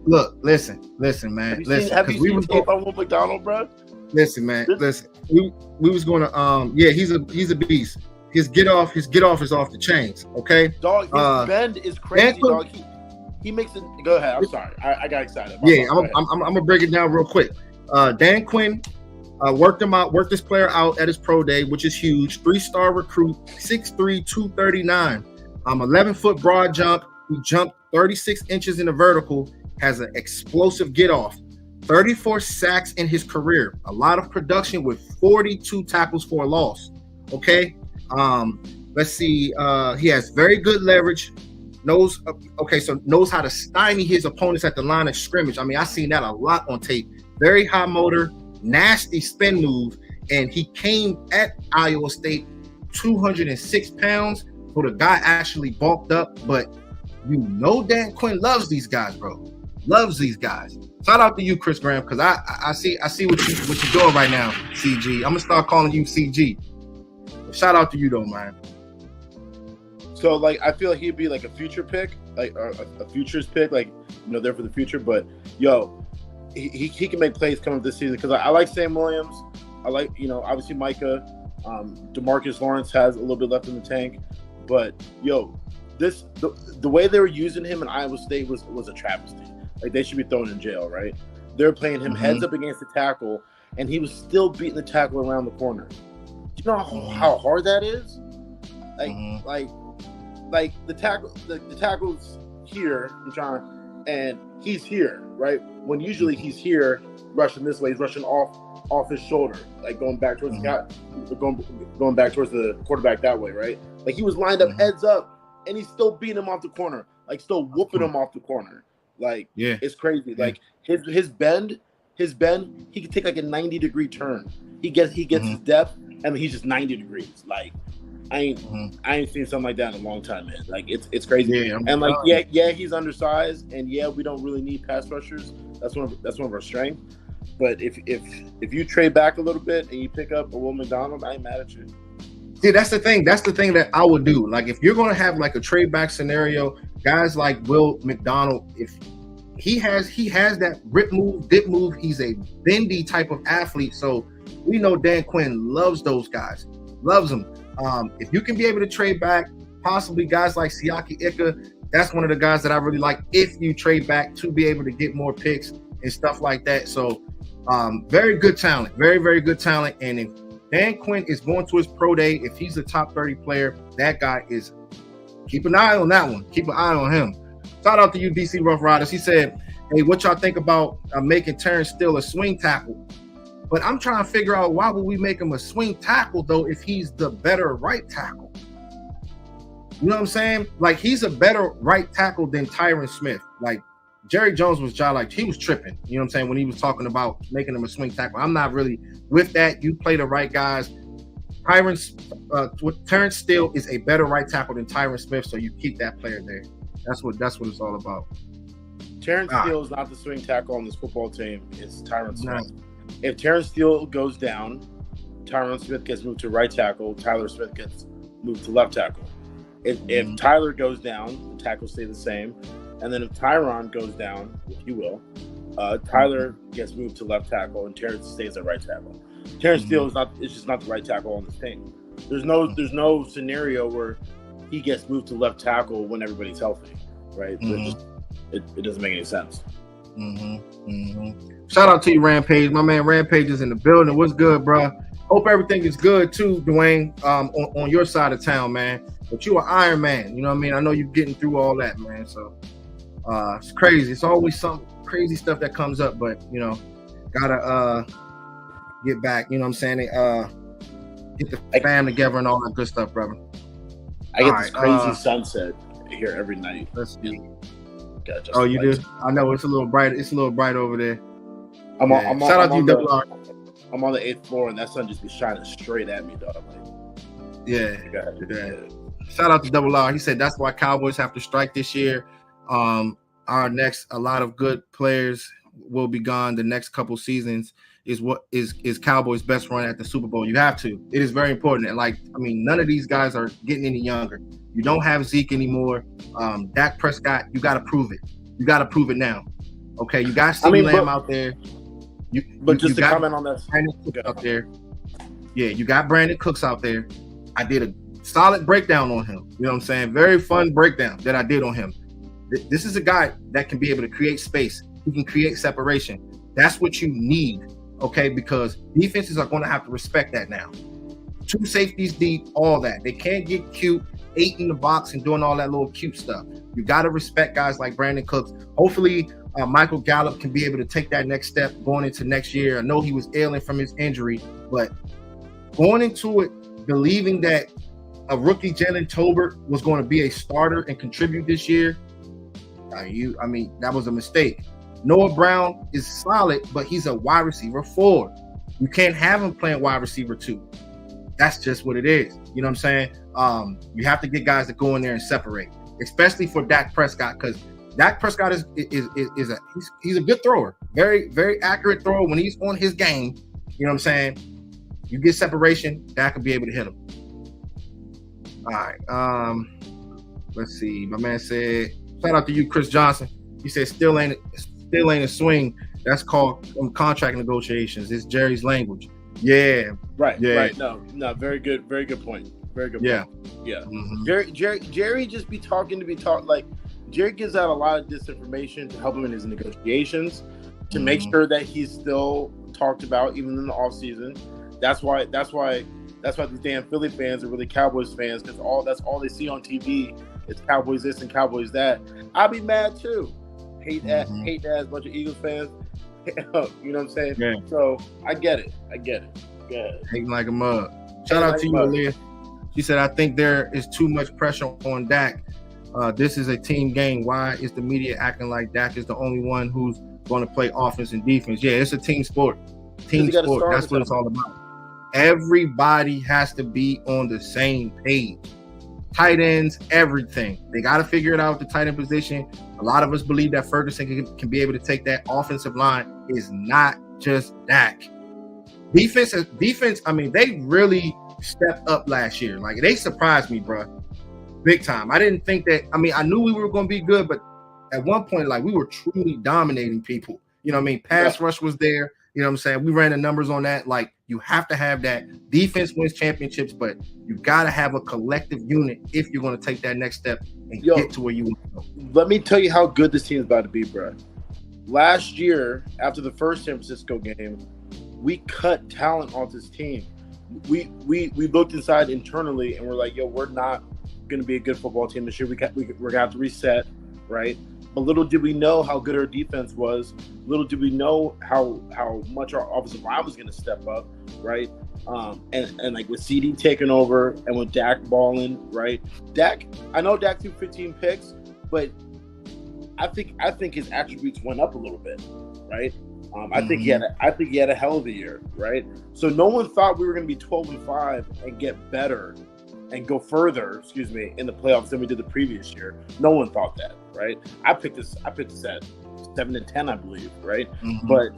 Look, listen, man. Have you seen tape on Will McDonald, bro? Listen, man. Listen. We was gonna he's a beast. His get off is off the chains. Okay, dog. His bend is crazy, dog. He makes it. Go ahead. I'm sorry. I got excited. I'm gonna break it down real quick. Dan Quinn worked this player out at his pro day, which is huge. 3-star recruit, 6'3", 239. 11-foot broad jump. He jumped 36 inches in the vertical. Has an explosive get off. 34 sacks in his career. A lot of production with 42 tackles for a loss. Okay. Let's see. He has very good leverage. Knows how to stymie his opponents at the line of scrimmage. I mean, I've seen that a lot on tape. Very high motor, nasty spin move, and he came at Iowa State 206 pounds. So the guy actually bulked up. But you know, Dan Quinn loves these guys, bro. Loves these guys. Shout out to you, Chris Graham, because I see what you're doing right now, CG. I'm gonna start calling you CG. Shout out to you though, man. So like, I feel like he'd be like a future pick, like a futures pick, like, you know, there for the future. But yo, he can make plays coming up this season because I like Sam Williams. I like, you know, obviously Micah. DeMarcus Lawrence has a little bit left in the tank, but yo, the way they were using him in Iowa State was a travesty. Like, they should be thrown in jail, right? They're playing him heads up against the tackle, and he was still beating the tackle around the corner. Do you know how hard that is? Like the tackle's here, and he's here, right? When usually he's here rushing this way, he's rushing off his shoulder, like going back towards the guy, going back towards the quarterback that way, right? Like, he was lined up heads up, and he's still beating him off the corner, like still whooping him off the corner. Like, it's crazy. Like, his bend, he can take like a 90-degree turn. He gets his depth, and he's just 90 degrees. Like, I ain't seen something like that in a long time, man. Like, it's crazy. Yeah, he's undersized, and yeah, we don't really need pass rushers. That's one of our strengths. But if you trade back a little bit and you pick up a Will McDonald, I ain't mad at you. See, that's the thing. That's the thing that I would do. Like, if you're going to have like a trade back scenario, guys like Will McDonald, if he has that rip move, dip move, he's a bendy type of athlete. So we know Dan Quinn loves those guys, loves them. If you can be able to trade back, possibly guys like Siaki Ika, that's one of the guys that I really like. If you trade back to be able to get more picks and stuff like that. So very good talent, very, very good talent. And if Dan Quinn is going to his pro day, if he's a top 30 player, that guy is, keep an eye on that one. Keep an eye on him. Shout out to you, DC Rough Riders. He said, hey, what y'all think about making Terrence Steele a swing tackle? But I'm trying to figure out, why would we make him a swing tackle, though, if he's the better right tackle? You know what I'm saying? Like, he's a better right tackle than Tyron Smith. Like, Jerry Jones was like, he was tripping. You know what I'm saying? When he was talking about making him a swing tackle. I'm not really with that. You play the right guys. Terrence Steele is a better right tackle than Tyron Smith, so you keep that player there. That's what it's all about. Terrence Steele is not the swing tackle on this football team. It's Tyron Smith. If Terrence Steele goes down, Tyron Smith gets moved to right tackle. Tyler Smith gets moved to left tackle. If Tyler goes down, the tackles stay the same. And then if Tyron goes down, which he will, Tyler gets moved to left tackle and Terrence stays at right tackle. Terrence Steele is just not the right tackle on this team. There's no scenario where he gets moved to left tackle when everybody's healthy, right? It doesn't make any sense. Shout out to you, Rampage. My man Rampage is in the building. What's good, bro? Hope everything is good too, Dwayne, on your side of town, man. But you are Iron Man, you know what I mean? I know you're getting through all that, man. So it's crazy. It's always some crazy stuff that comes up, but you know, gotta get back. You know what I'm saying? Get the fam together and all that good stuff, brother. I get this crazy sunset here every night. Let's see. Oh, you do? I know it's a little bright. It's a little bright over there. Shout out to you, Double R. I'm on the 8th floor, and that sun just be shining straight at me, dog. Yeah. Shout out to Double R. He said that's why Cowboys have to strike this year. A lot of good players will be gone the next couple seasons. Is Cowboys' best run at the Super Bowl. You have to. It is very important. And none of these guys are getting any younger. You don't have Zeke anymore. Dak Prescott, you got to prove it. You got to prove it now. Okay, you got CeeDee Lamb out there. Just to comment on that, Brandon Cooks out there. Yeah, you got Brandon Cooks out there. I did a solid breakdown on him. You know what I'm saying? Very fun breakdown that I did on him. This is a guy that can be able to create space. He can create separation. That's what you need, okay? Because defenses are going to have to respect that now. 2 safeties deep, all that. They can't get cute, 8 in the box and doing all that little cute stuff. You got to respect guys like Brandon Cooks. Hopefully, Michael Gallup can be able to take that next step going into next year. I know he was ailing from his injury, but going into it, believing that a rookie Jalin Tolbert was going to be a starter and contribute this year, that was a mistake. Noah Brown is solid, but he's a wide receiver 4. You can't have him playing wide receiver 2. That's just what it is. You know what I'm saying? You have to get guys that go in there and separate, especially for Dak Prescott, because Dak Prescott is a good thrower, very, very accurate thrower when he's on his game. You know what I'm saying? You get separation, Dak will be able to hit him. All right. Let's see. My man said, shout out to you, Chris Johnson. He said, still ain't a swing. That's called contract negotiations. It's Jerry's language. Yeah. Right. Yeah. Right. No. Very good point. Very good point. Yeah. Mm-hmm. Jerry just be talking to be taught. Like, Jerry gives out a lot of disinformation to help him in his negotiations, to make sure that he's still talked about even in the offseason. That's why these damn Philly fans are really Cowboys fans, because that's all they see on TV is Cowboys this and Cowboys that. I'd be mad too. Hate that a bunch of Eagles fans. You know what I'm saying? Yeah. So I get it. Yeah. Hating like a mug. Shout out to you, Aaliyah. She said, I think there is too much pressure on Dak. This is a team game. Why is the media acting like Dak is the only one who's going to play offense and defense? Yeah, it's a team sport. Team sport. That's what it's all about. Everybody has to be on the same page. Tight ends, everything. They got to figure it out with the tight end position. A lot of us believe that Ferguson can be able to take that offensive line. Is not just Dak. Defense. They really stepped up last year. Like, they surprised me, bro. Big time. I didn't think that. I knew we were going to be good, but at one point, like, we were truly dominating people. You know what I mean? Pass rush was there. You know what I'm saying? We ran the numbers on that. Like, you have to have that. Defense wins championships, but you got to have a collective unit if you're going to take that next step and get to where you want to go. Let me tell you how good this team is about to be, bro. Last year, after the first San Francisco game, we cut talent off this team. We looked inside internally, and we're like, yo, we're not going to be a good football team this year. We're going to have to reset, right? But little did we know how good our defense was. Little did we know how much our offensive line was going to step up, right? And like with CD taking over and with Dak balling, right? Dak, I know Dak threw 15 picks, but I think his attributes went up a little bit, right? I think he had a hell of a year, right? So no one thought we were going to be 12-5 and get better and go further, in the playoffs than we did the previous year. No one thought that, right? I picked this at 7-10, I believe, right? Mm-hmm. But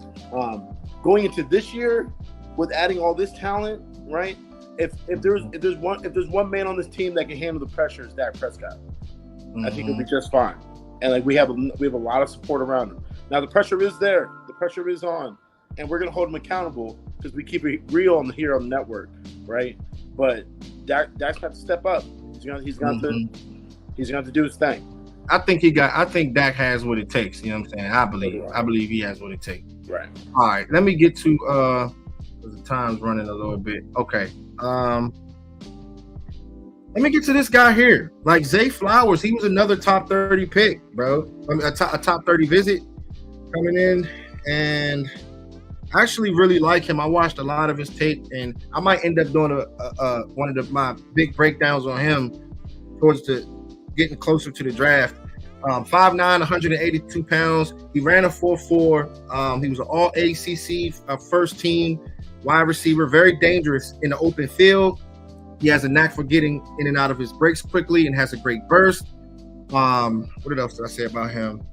going into this year with adding all this talent, right? If there's one man on this team that can handle the pressure, it's Dak Prescott. Mm-hmm. I think he'll be just fine. And like we have a lot of support around him. Now the pressure is there. The pressure is on, and we're gonna hold him accountable because we keep it real here on the network, right? But Dak's got to step up. He's going to do his thing. I think Dak has what it takes. You know what I'm saying? I believe he has what it takes. Right. All right. Let me get to the time's running a little bit. Okay. Let me get to this guy here. Like Zay Flowers, he was another top 30 pick, bro. A top 30 visit coming in, and I actually really like him. I watched a lot of his tape, and I might end up doing one of my big breakdowns on him towards getting closer to the draft. 5'9", 182 pounds. He ran a 4.4. He was an all ACC first team wide receiver, very dangerous in the open field. He has a knack for getting in and out of his breaks quickly and has a great burst. What else did I say about him?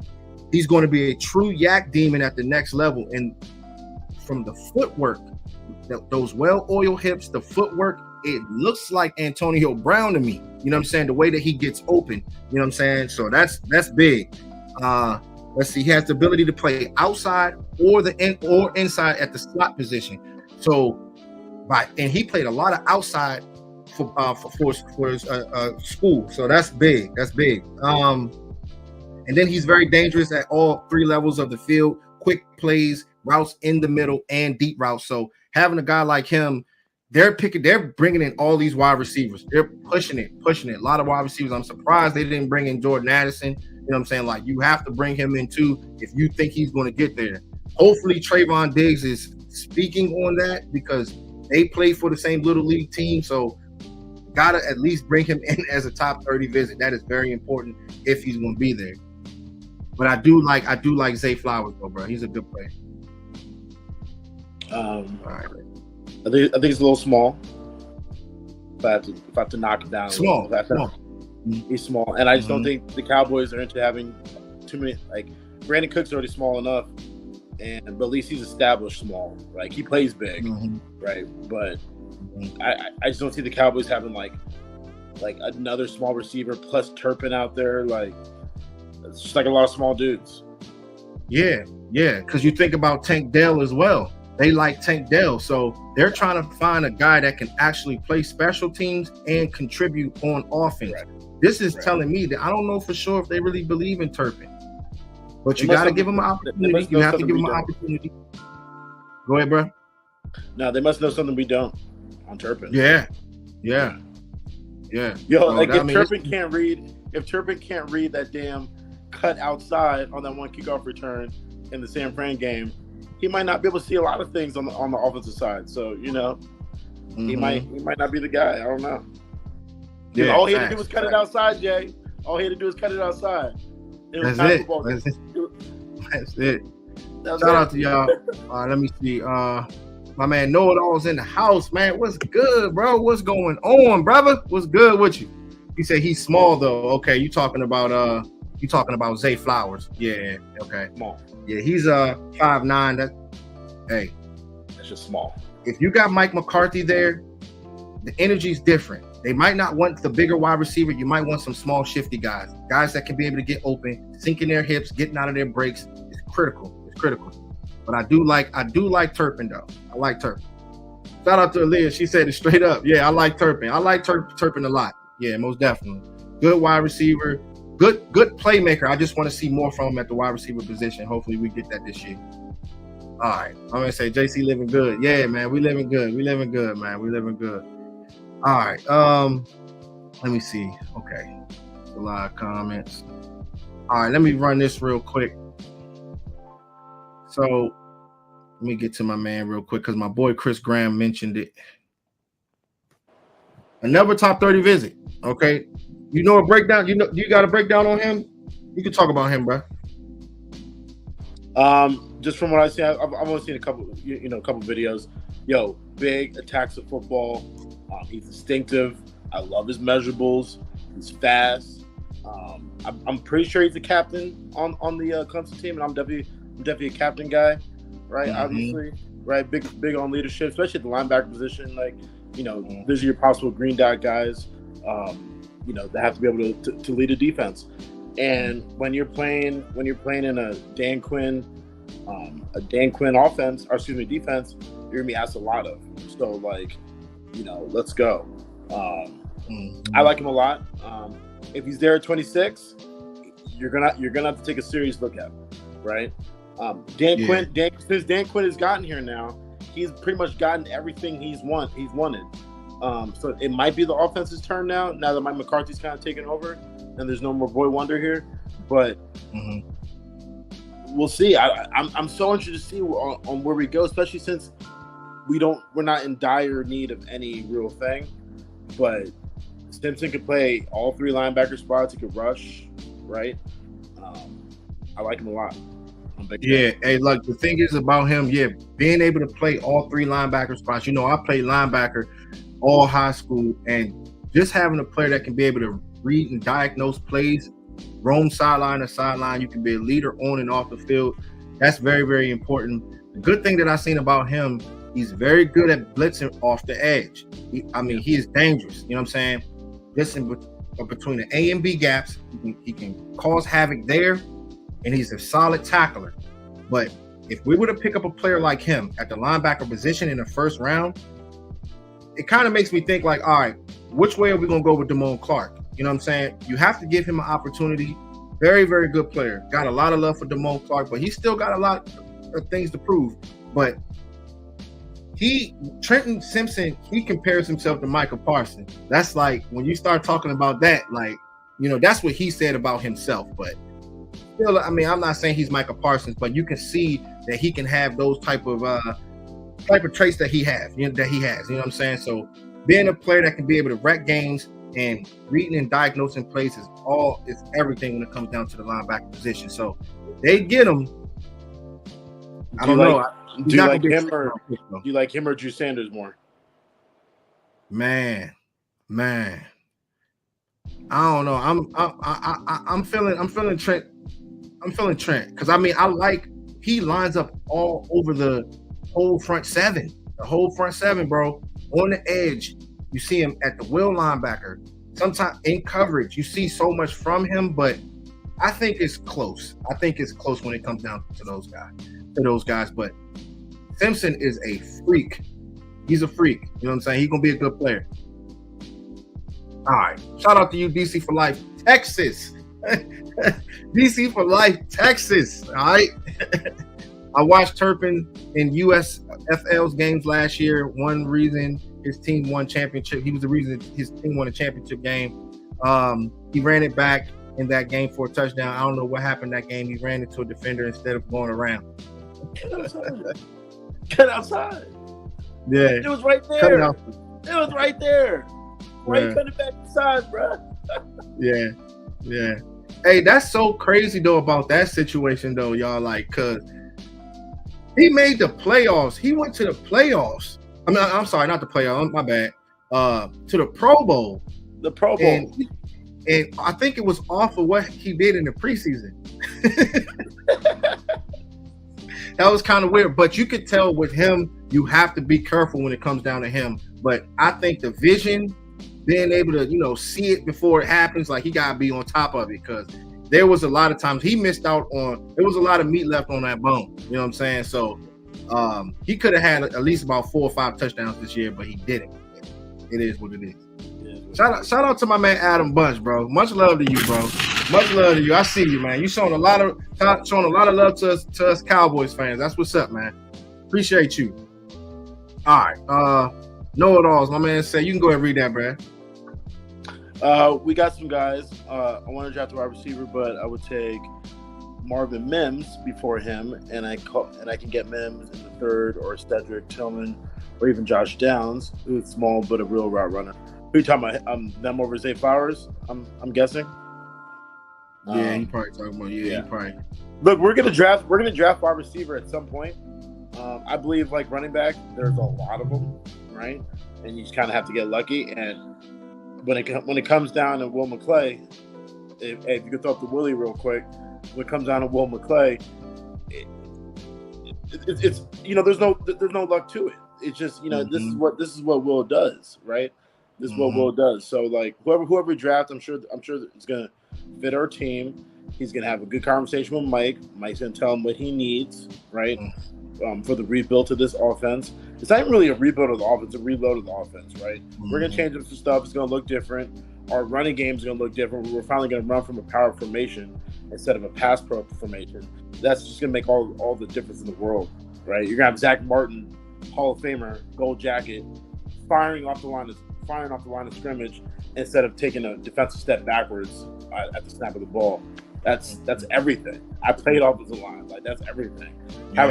He's going to be a true yak demon at the next level. And from the footwork, those well-oiled hips, the footwork, it looks like Antonio Brown to me. You know what I'm saying? The way that he gets open. You know what I'm saying? So that's big. Let's see. He has the ability to play outside or inside at the slot position. So, and he played a lot of outside for his school. So that's big. That's big. And then he's very dangerous at all three levels of the field. Quick plays, routes in the middle, and deep routes. So having a guy like him, they're bringing in all these wide receivers. They're pushing it. A lot of wide receivers. I'm surprised they didn't bring in Jordan Addison. You know what I'm saying? Like, you have to bring him in too if you think he's going to get there. Hopefully Trayvon Diggs is speaking on that because they play for the same little league team. So gotta at least bring him in as a top 30 visit. That is very important if he's going to be there. But I do like Zay Flowers, though, bro. He's a good player. All right. I think it's a little small. If I have to knock it down, small. He's small, and I just don't think the Cowboys are into having too many. Like Brandon Cook's already small enough, but at least he's established small. Like he plays big, right? But I just don't see the Cowboys having like another small receiver plus Turpin out there. Like it's just like a lot of small dudes. Yeah, because you think about Tank Dell as well. They like Tank Dell, so they're trying to find a guy that can actually play special teams and contribute on offense. Right. This is telling me that I don't know for sure if they really believe in Turpin, but you got to give him an opportunity. You have to give him an opportunity. Go ahead, bro. No, they must know something we don't on Turpin. Yeah. Yo, like if Turpin can't read that damn cut outside on that one kickoff return in the San Fran game, he might not be able to see a lot of things on the offensive side. So, he might not be the guy. I don't know. Yeah, all he had to do was cut it outside, Jay. All he had to do was cut it outside. That's it. Shout out to y'all. Let me see. My man Know-It-All's in the house, man. What's good, bro? What's going on, brother? What's good with you? He said he's small though. Okay, you talking about Zay Flowers. Yeah, okay. Small. Yeah, he's 5'9". That's just small. If you got Mike McCarthy there, the energy's different. They might not want the bigger wide receiver. You might want some small, shifty guys that can be able to get open, sinking their hips, getting out of their breaks. It's critical. But I do like Turpin though. I like Turpin. Shout out to Aaliyah. She said it straight up. Yeah, I like Turpin. I like Turpin a lot. Yeah, most definitely. Good wide receiver. Good playmaker. I just want to see more from him at the wide receiver position. Hopefully we get that this year. All right. I'm going to say JC living good. Yeah, man. We living good, man. We living good. All right. Let me see. Okay. A lot of comments. All right, let me run this real quick. So let me get to my man real quick because my boy Chris Graham mentioned it. Another top 30 visit. Okay. You know a breakdown? You got a breakdown on him? You can talk about him, bro. Just from what I see, I've only seen a couple videos. Yo, big attacks of football. He's instinctive. I love his measurables. He's fast. I'm pretty sure he's the captain on the Clemson team, and I'm definitely a captain guy, right? Mm-hmm. Obviously, right? Big on leadership, especially at the linebacker position. Like, these are your possible green dot guys. That have to be able to lead a defense. And when you're playing in a Dan Quinn defense, you're gonna be asked a lot of. So let's go. I like him a lot. If he's there at 26, you're gonna have to take a serious look at him, right? Quinn, since Dan Quinn has gotten here now, he's pretty much gotten everything he's wanted. So it might be the offense's turn now that Mike McCarthy's kind of taken over and there's no more Boy Wonder here. But we'll see. I'm so interested to see on where we go, especially since we're not in dire need of any real thing. But Simpson could play all three linebacker spots. He could rush, right? I like him a lot. Yeah, hey, look, the thing is about him, being able to play all three linebacker spots. I played linebacker all high school, and just having a player that can be able to read and diagnose plays, roam sideline to sideline, you can be a leader on and off the field. That's very, very important. The good thing that I've seen about him, he's very good at blitzing off the edge. He is dangerous. You know what I'm saying? Listen, between the A and B gaps, he can cause havoc there, and he's a solid tackler. But if we were to pick up a player like him at the linebacker position in the first round, it kind of makes me think like, all right, which way are we going to go with Damone Clark? You know what I'm saying? You have to give him an opportunity. Very, very good player. Got a lot of love for Damone Clark, but he's still got a lot of things to prove. But Trenton Simpson, he compares himself to Michael Parsons. That's like, when you start talking about that, that's what he said about himself. But still, I'm not saying he's Michael Parsons, but you can see that he can have those type of traits that he has. You know what I'm saying? So being a player that can be able to wreck games and reading and diagnosing plays is everything when it comes down to the linebacker position. So they get him. I don't know. Do you like him or Drew Sanders more? Man, I don't know. I'm feeling Trent. I'm feeling Trent because he lines up all over the whole front seven. The whole front seven, bro. On the edge, you see him at the will linebacker. Sometimes in coverage, you see so much from him, but I think it's close. When it comes down to those guys. But Simpson is a freak. He's a freak. You know what I'm saying? He's gonna be a good player. All right. Shout out to you, DC for Life, Texas. DC for Life, Texas. All right. I watched Turpin in USFL's games last year. One reason his team won championship. He was the reason his team won a championship game. He ran it back in that game for a touchdown. I don't know what happened that game. He ran into a defender instead of going around. Cut outside. Yeah. It was right there. It was right there. Why you cutting it back inside, bro? Yeah. Hey, that's so crazy though about that situation though, y'all. Cause he made the playoffs. He went to the playoffs. I'm sorry, not the playoffs. My bad. To the Pro Bowl. The Pro Bowl. And I think it was off of what he did in the preseason. That was kind of weird. But you could tell with him, you have to be careful when it comes down to him. But I think the vision, being able to, see it before it happens, he got to be on top of it because there was a lot of times he missed out on, there was a lot of meat left on that bone. You know what I'm saying? So he could have had at least about 4 or 5 touchdowns this year, but he didn't. It is what it is. Shout out to my man Adam Bunch, bro. Much love to you, bro. Much love to you. I see you, man. You showing a lot of love to us Cowboys fans. That's what's up, man. Appreciate you. All right. Know-it-alls. My man said you can go ahead and read that, bro. We got some guys. I want to draft a wide receiver, but I would take Marvin Mims before him, and I can get Mims in the third, or Cedric Tillman, or even Josh Downs, who's small but a real route runner. Who you talking about? Them over Zay Flowers? I'm guessing. Yeah, he probably talking about. Yeah, he probably. Look, we're gonna draft wide receiver at some point. I believe like running back, there's a lot of them, right? And you just kind of have to get lucky. And when it comes down to Will McClay, if you could throw up the Willie real quick, when it comes down to Will McClay, it's there's no luck to it. It's just this is what Will does, right? This is what Will does. So like whoever we draft, I'm sure it's gonna fit our team. He's gonna have a good conversation with Mike. Mike's gonna tell him what he needs, right? For the rebuild to this offense. It's not even really a rebuild of the offense, it's a reload of the offense, right? We're gonna change up some stuff. It's gonna look different. Our running game is gonna look different. We're finally gonna run from a power formation instead of a pass pro formation. That's just gonna make all the difference in the world, right? You're gonna have Zach Martin, Hall of Famer, gold jacket, firing off the line of scrimmage instead of taking a defensive step backwards at the snap of the ball. That's everything. I played offensive line, like that's everything. Yeah.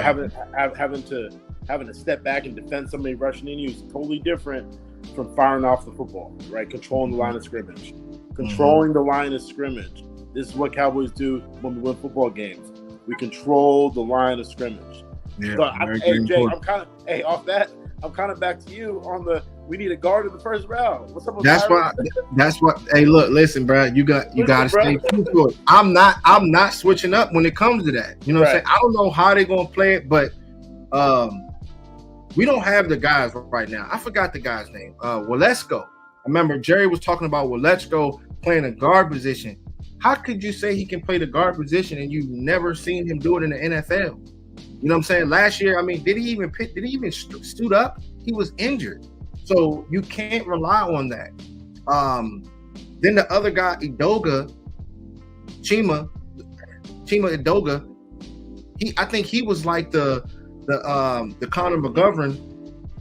Having to step back and defend somebody rushing in you is totally different from firing off the football, right? Controlling the line of scrimmage. Controlling the line of scrimmage. This is what Cowboys do when we win football games. We control the line of scrimmage. Yeah, So hey Jay, I'm kind of back to you on the. We need a guard in the first round. What's up with That's what. Hey, look, listen, bro. You got to stay true to it. I'm not switching up when it comes to that. You know what I'm saying? I don't know how they're gonna play it, but we don't have the guys right now. I forgot the guy's name. Waletzko. I remember Jerry was talking about Waletzko playing a guard position. How could you say he can play the guard position and you've never seen him do it in the NFL? You know what I'm saying? Last year, I mean, did he even stood up? He was injured. So you can't rely on that. Then the other guy, Chima Edoga, I think he was like the Connor McGovern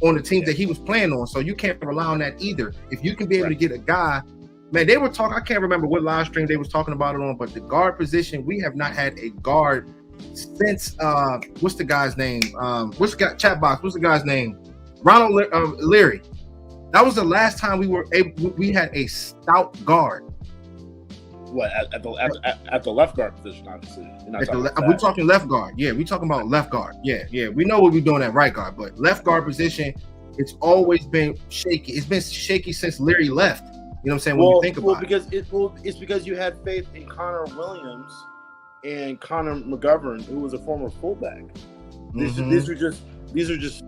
on the team that he was playing on. So you can't rely on that either. If you can be able to get a guy, man, they were talking. I can't remember what live stream they was talking about it on, but the guard position, we have not had a guard since what's the guy's name? What's the guy chat box? What's the guy's name? Ronald Leary. That was the last time we had a stout guard. What at the left guard position, obviously. We're talking left guard. Yeah, we're talking about left guard. Yeah. We know what we're doing at right guard, but left guard position, it's always been shaky. It's been shaky since Leary left. You know what I'm saying? When you think about it's because you had faith in Connor Williams and Connor McGovern, who was a former fullback. These are just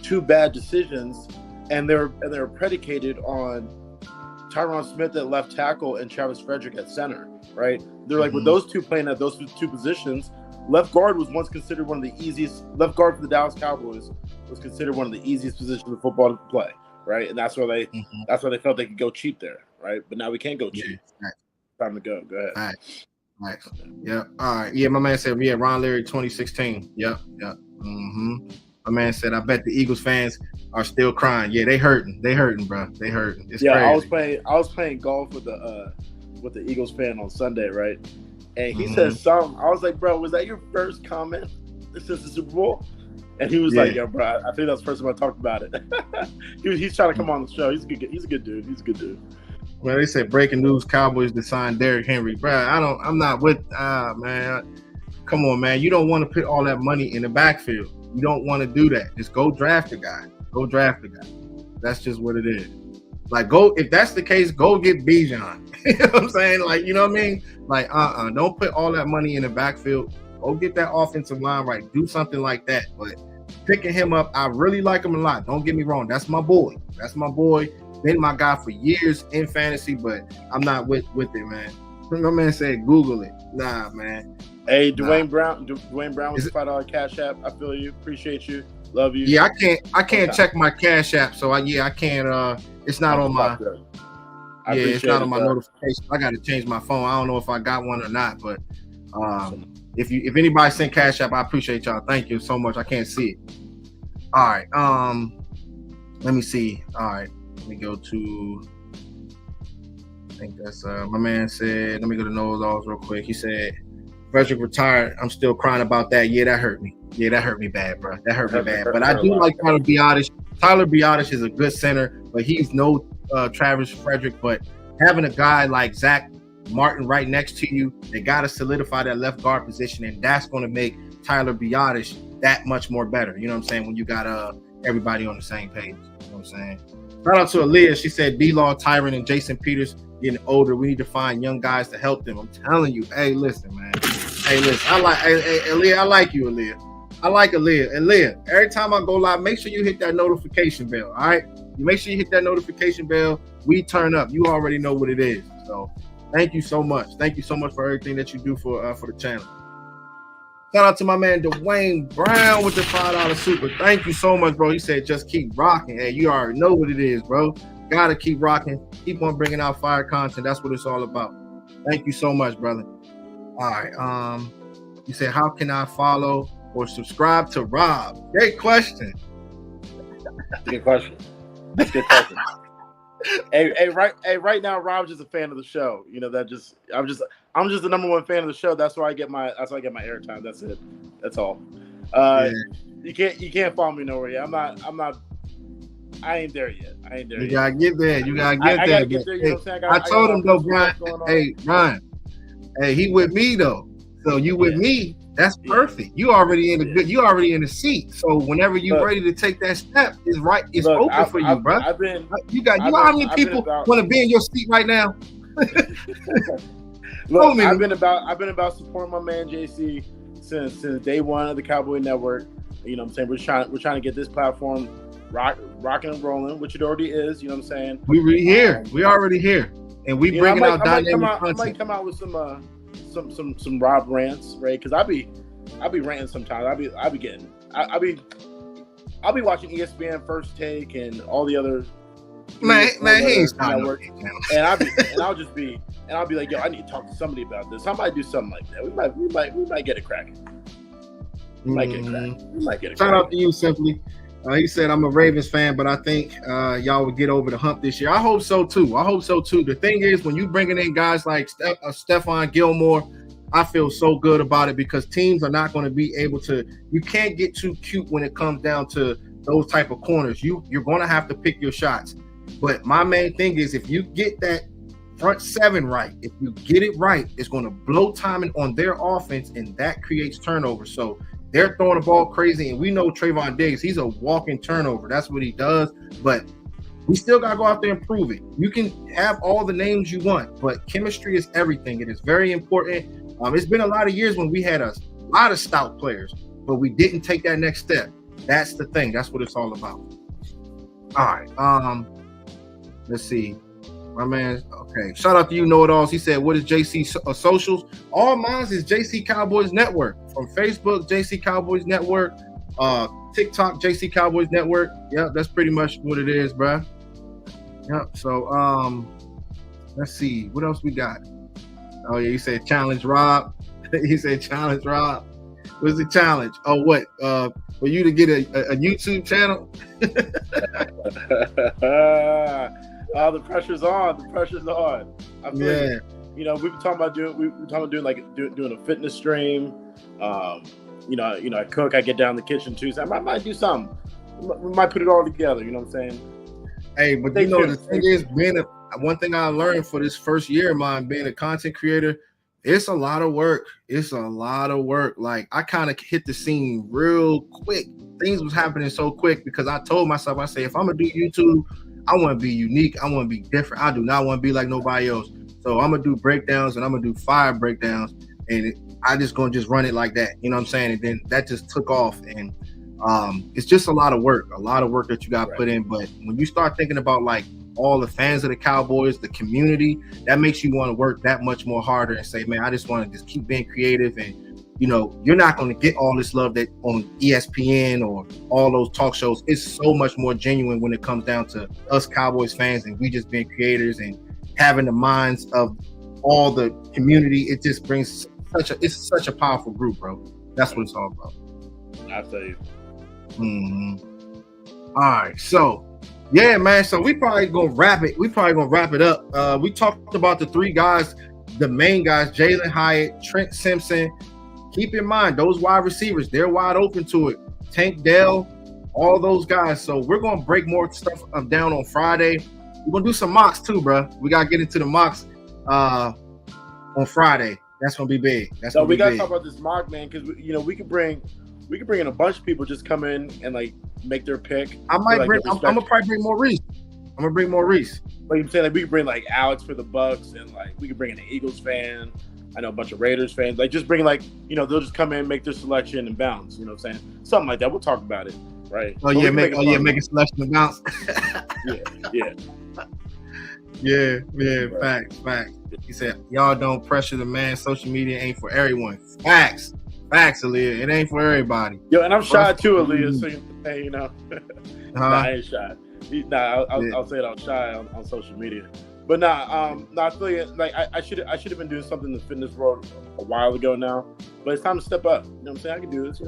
two bad decisions, and they're predicated on Tyron Smith at left tackle and Travis Frederick at center, right? They're like with those two playing at those two positions, left guard was once considered one of the easiest. Left guard for the Dallas Cowboys was considered one of the easiest positions in football to play, right? And that's why they felt they could go cheap there, right? But now we can't go cheap. Right. Time to go. Go ahead. Right. Yeah. All right. Yeah, my man said, Ron Leary 2016. Yep. My man said, I bet the Eagles fans are still crying. Yeah, they hurting, bro. They hurting. It's crazy. I was playing golf with the Eagles fan on Sunday, right? And he said something. I was like, bro, was that your first comment since the Super Bowl? And he was like, yo, bro, I think that's the first time I talked about it. he's trying to come on the show. He's a good dude. Well, they said breaking news: Cowboys to sign Derrick Henry, bro. I'm not with. Man, come on, man. You don't want to put all that money in the backfield. You don't want to do that. Just go draft a guy. That's just what it is. Like, if that's the case, go get Bijan. You know what I'm saying? Like, you know what I mean? Like, don't put all that money in the backfield. Go get that offensive line right. Do something like that. But picking him up, I really like him a lot. Don't get me wrong. That's my boy. Been my guy for years in fantasy, but I'm not with it, man. My man said, Google it. Nah, man. Hey, Dwayne Brown with the $5 Cash App. I feel you. Appreciate you. Love you. Yeah, I can't check my Cash App, so I can't. It's not on my. It's not on my notification. I got to change my phone. I don't know if I got one or not, but if anybody sent Cash App, I appreciate y'all. Thank you so much. I can't see it. All right. Let me see. All right. Let me go to. think that's my man said. Let me go to Noah Laws real quick. He said, Frederick retired. I'm still crying about that. Yeah, that hurt me. Yeah, that hurt me bad, bro. That hurt me bad. But I do like Tyler Biotish. Tyler Biotish is a good center, but he's no Travis Frederick. But having a guy like Zach Martin right next to you, they got to solidify that left guard position, and that's going to make Tyler Biotish that much more better. You know what I'm saying? When you got everybody on the same page. You know what I'm saying? Shout out to Aaliyah. She said D-Law, Tyron, and Jason Peters getting older. We need to find young guys to help them. I'm telling you. Hey, listen, man. Hey, listen. Aaliyah. I like you, Aaliyah. I like Aaliyah. Aaliyah, every time I go live, make sure you hit that notification bell. All right? You make sure you hit that notification bell. We turn up. You already know what it is. So thank you so much. Thank you so much for everything that you do for the channel. Shout out to my man Dwayne Brown with the $5 super. Thank you so much, bro. He said just keep rocking. Hey, you already know what it is, bro. Gotta keep rocking. Keep on bringing out fire content. That's what it's all about. Thank you so much, brother. All right. You said, how can I follow or subscribe to Rob? Great question. Good question. That's a good question. Right now, Rob's just a fan of the show. You know, I'm just the number one fan of the show. That's why I get my airtime. That's it. That's all. Yeah. You can't follow me nowhere yet. I ain't there yet. You gotta get there. You gotta get there. I gotta get there. You know what I'm saying? I told him though, Brian. Hey, Brian. Hey, he with me though. So you with me? That's perfect. You already in the seat. So whenever you're ready to take that step, it's open for you, bro. You know how many people want to be in your seat right now? Look, I've been about supporting my man JC since day one of the Cowboy Network. You know what I'm saying? We're trying to get this platform rocking and rolling, which it already is. You know what I'm saying? We already here. We already here, and we bringing out dynamic content. I might come out with some Rob rants, right? Because I'll be ranting sometimes. I'll be watching ESPN First Take and all the other he ain't network, and I'll be like, yo, I need to talk to somebody about this. Somebody do something like that. We might get it cracking. We might get it cracking. Shout out to you, Simply. He said, I'm a Ravens fan, but I think y'all will get over the hump this year. I hope so, too. The thing is, when you bringing in guys like Stephon Gilmore, I feel so good about it because teams are not going to be able to – you can't get too cute when it comes down to those type of corners. You're going to have to pick your shots. But my main thing is if you get that front seven right, if you get it right, it's going to blow timing on their offense, and that creates turnovers. So – they're throwing the ball crazy, and we know Trayvon Diggs, he's a walking turnover. That's what he does, but we still got to go out there and prove it. You can have all the names you want, but chemistry is everything. It is very important. It's been a lot of years when we had a lot of stout players, but we didn't take that next step. That's the thing. That's what it's all about. All right. Let's see. My man, okay. Shout out to you, know-it-alls. He said, what is JC socials? All mine is JC Cowboys Network. From Facebook, JC Cowboys Network. TikTok, JC Cowboys Network. Yeah, that's pretty much what it is, bro. Yeah, so let's see. What else we got? Oh, yeah, he said challenge Rob. He said challenge Rob. What's the challenge? Oh, what? For you to get a YouTube channel? Oh, the pressure's on. I feel like, you know, we've been talking about doing a fitness stream. You know, I cook. I get down in the kitchen too. So I might do something. We might put it all together. You know what I'm saying? Hey, but the thing is, one thing I learned for this first year of mine being a content creator, it's a lot of work. Like I kind of hit the scene real quick. Things was happening so quick because I told myself, I say, if I'm gonna do YouTube, I want to be unique. I want to be different. I do not want to be like nobody else. So I'm going to do breakdowns and I'm going to do fire breakdowns. And I just going to just run it like that. You know what I'm saying? And then that just took off. And it's just a lot of work that you got to put in. But when you start thinking about like all the fans of the Cowboys, the community, that makes you want to work that much more harder and say, man, I just want to just keep being creative. And, you know, you're not going to get all this love that on ESPN or all those talk shows. It's so much more genuine when it comes down to us Cowboys fans and we just being creators and having the minds of all the community. It just brings it's such a powerful group, bro. That's what it's all about. I tell you. Mm-hmm. All right. So Yeah, man. So we probably gonna wrap it. We probably gonna wrap it up. We talked about the three guys, the main guys, Jalin Hyatt, Trent Simpson. Keep in mind those wide receivers, they're wide open to it. Tank Dell, all those guys. So we're gonna break more stuff down on Friday. We're gonna do some mocks too, bro. We gotta get into the mocks on Friday. That's gonna be big. So we gotta talk about this mock, man, because we could bring in a bunch of people, just come in and like make their pick. I'm gonna probably bring more Reese. I'm gonna bring more Reese. Like I'm saying, like we could bring like Alex for the Bucks, and like we could bring in an Eagles fan. I know a bunch of Raiders fans. Like just bring like they'll just come in, make their selection and bounce. You know what I'm saying? Something like that. We'll talk about it, right? Oh yeah, make a selection and bounce. Yeah. Facts. He said, y'all don't pressure the man. Social media ain't for everyone. Facts, Aaliyah. It ain't for everybody. Yo, and I'm shy too, Aaliyah. So hey, nah, I ain't shy. I'll say it. I'm shy on social media. But I feel like I should have been doing something in the fitness world a while ago now. But it's time to step up. You know what I'm saying? I can do this.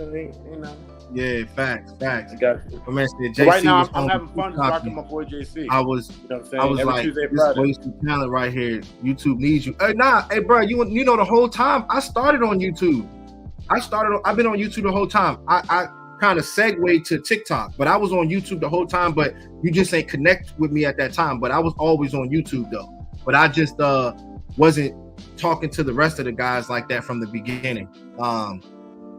Yeah, facts. I got you. Man, JC right now, I'm having fun rocking my boy JC. I was Every like, Tuesday, this Friday. wasted talent right here. YouTube needs you. Hey, bro, you know the whole time I started on YouTube. I've been on YouTube the whole time. I kind of segued to TikTok, but I was on YouTube the whole time. But you just ain't connect with me at that time. But I was always on YouTube though. But I just wasn't talking to the rest of the guys like that from the beginning.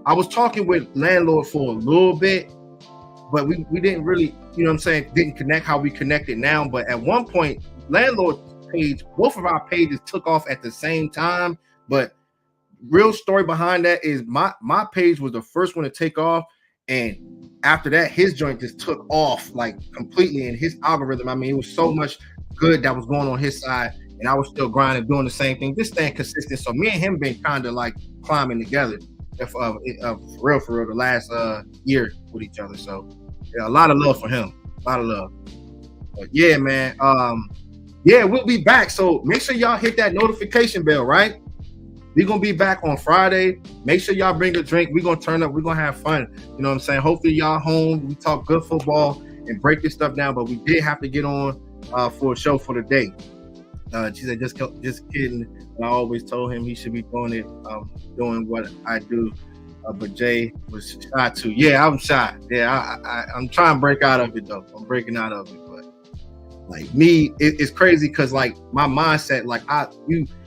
I was talking with Landlord for a little bit, but we didn't really, didn't connect how we connected now. But at one point, Landlord's page, both of our pages took off at the same time. But real story behind that is my page was the first one to take off. And after that, his joint just took off like completely in his algorithm. I mean, it was so much good that was going on his side. And I was still grinding, doing the same thing, just staying consistent. So me and him been kind of like climbing together. For real, the last year with each other. So yeah, a lot of love for him. A lot of love. But yeah, man. We'll be back. So make sure y'all hit that notification bell, right? We're gonna be back on Friday. Make sure y'all bring a drink. We're gonna turn up, we're gonna have fun. You know what I'm saying? Hopefully y'all home. We talk good football and break this stuff down, but we did have to get on for a show for the day. She said, just kidding. I always told him he should be doing what I do. But Jay was shy too. Yeah, I'm shy. Yeah, I'm trying to break out of it though. I'm breaking out of it. But like me, it's crazy because like my mindset, like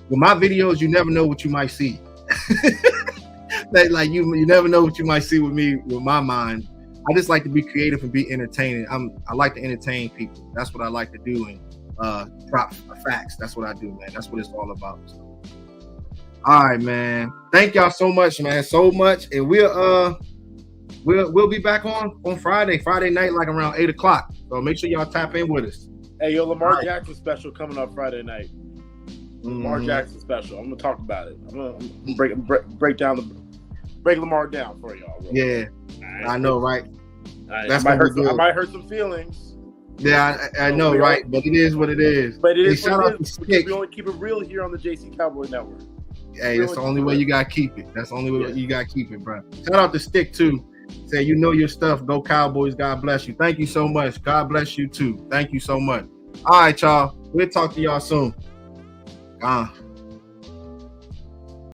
with my videos, you never know what you might see. like you never know what you might see with me, with my mind. I just like to be creative and be entertaining. I like to entertain people. That's what I like to do. And drop facts. That's what I do, man. That's what it's all about. So. All right, man. Thank y'all so much, man. So much, and we'll be back on Friday night, like around 8:00. So make sure y'all tap in with us. Hey, yo, Lamar Jackson special coming up Friday night. Lamar Jackson special. I'm gonna talk about it. I'm gonna break Lamar down for y'all. Yeah, right. I know, right? That's I might hurt some feelings. Yeah, I know, right? But it is what it is. But it is what it is. We only keep it real here on the JC Cowboy Network. Hey, that's the only way you gotta keep it. That's the only way you gotta keep it, bro. Shout out to Stick too. Say you know your stuff. Go Cowboys. God bless you. Thank you so much. God bless you too. Thank you so much. All right, y'all. We'll talk to y'all soon.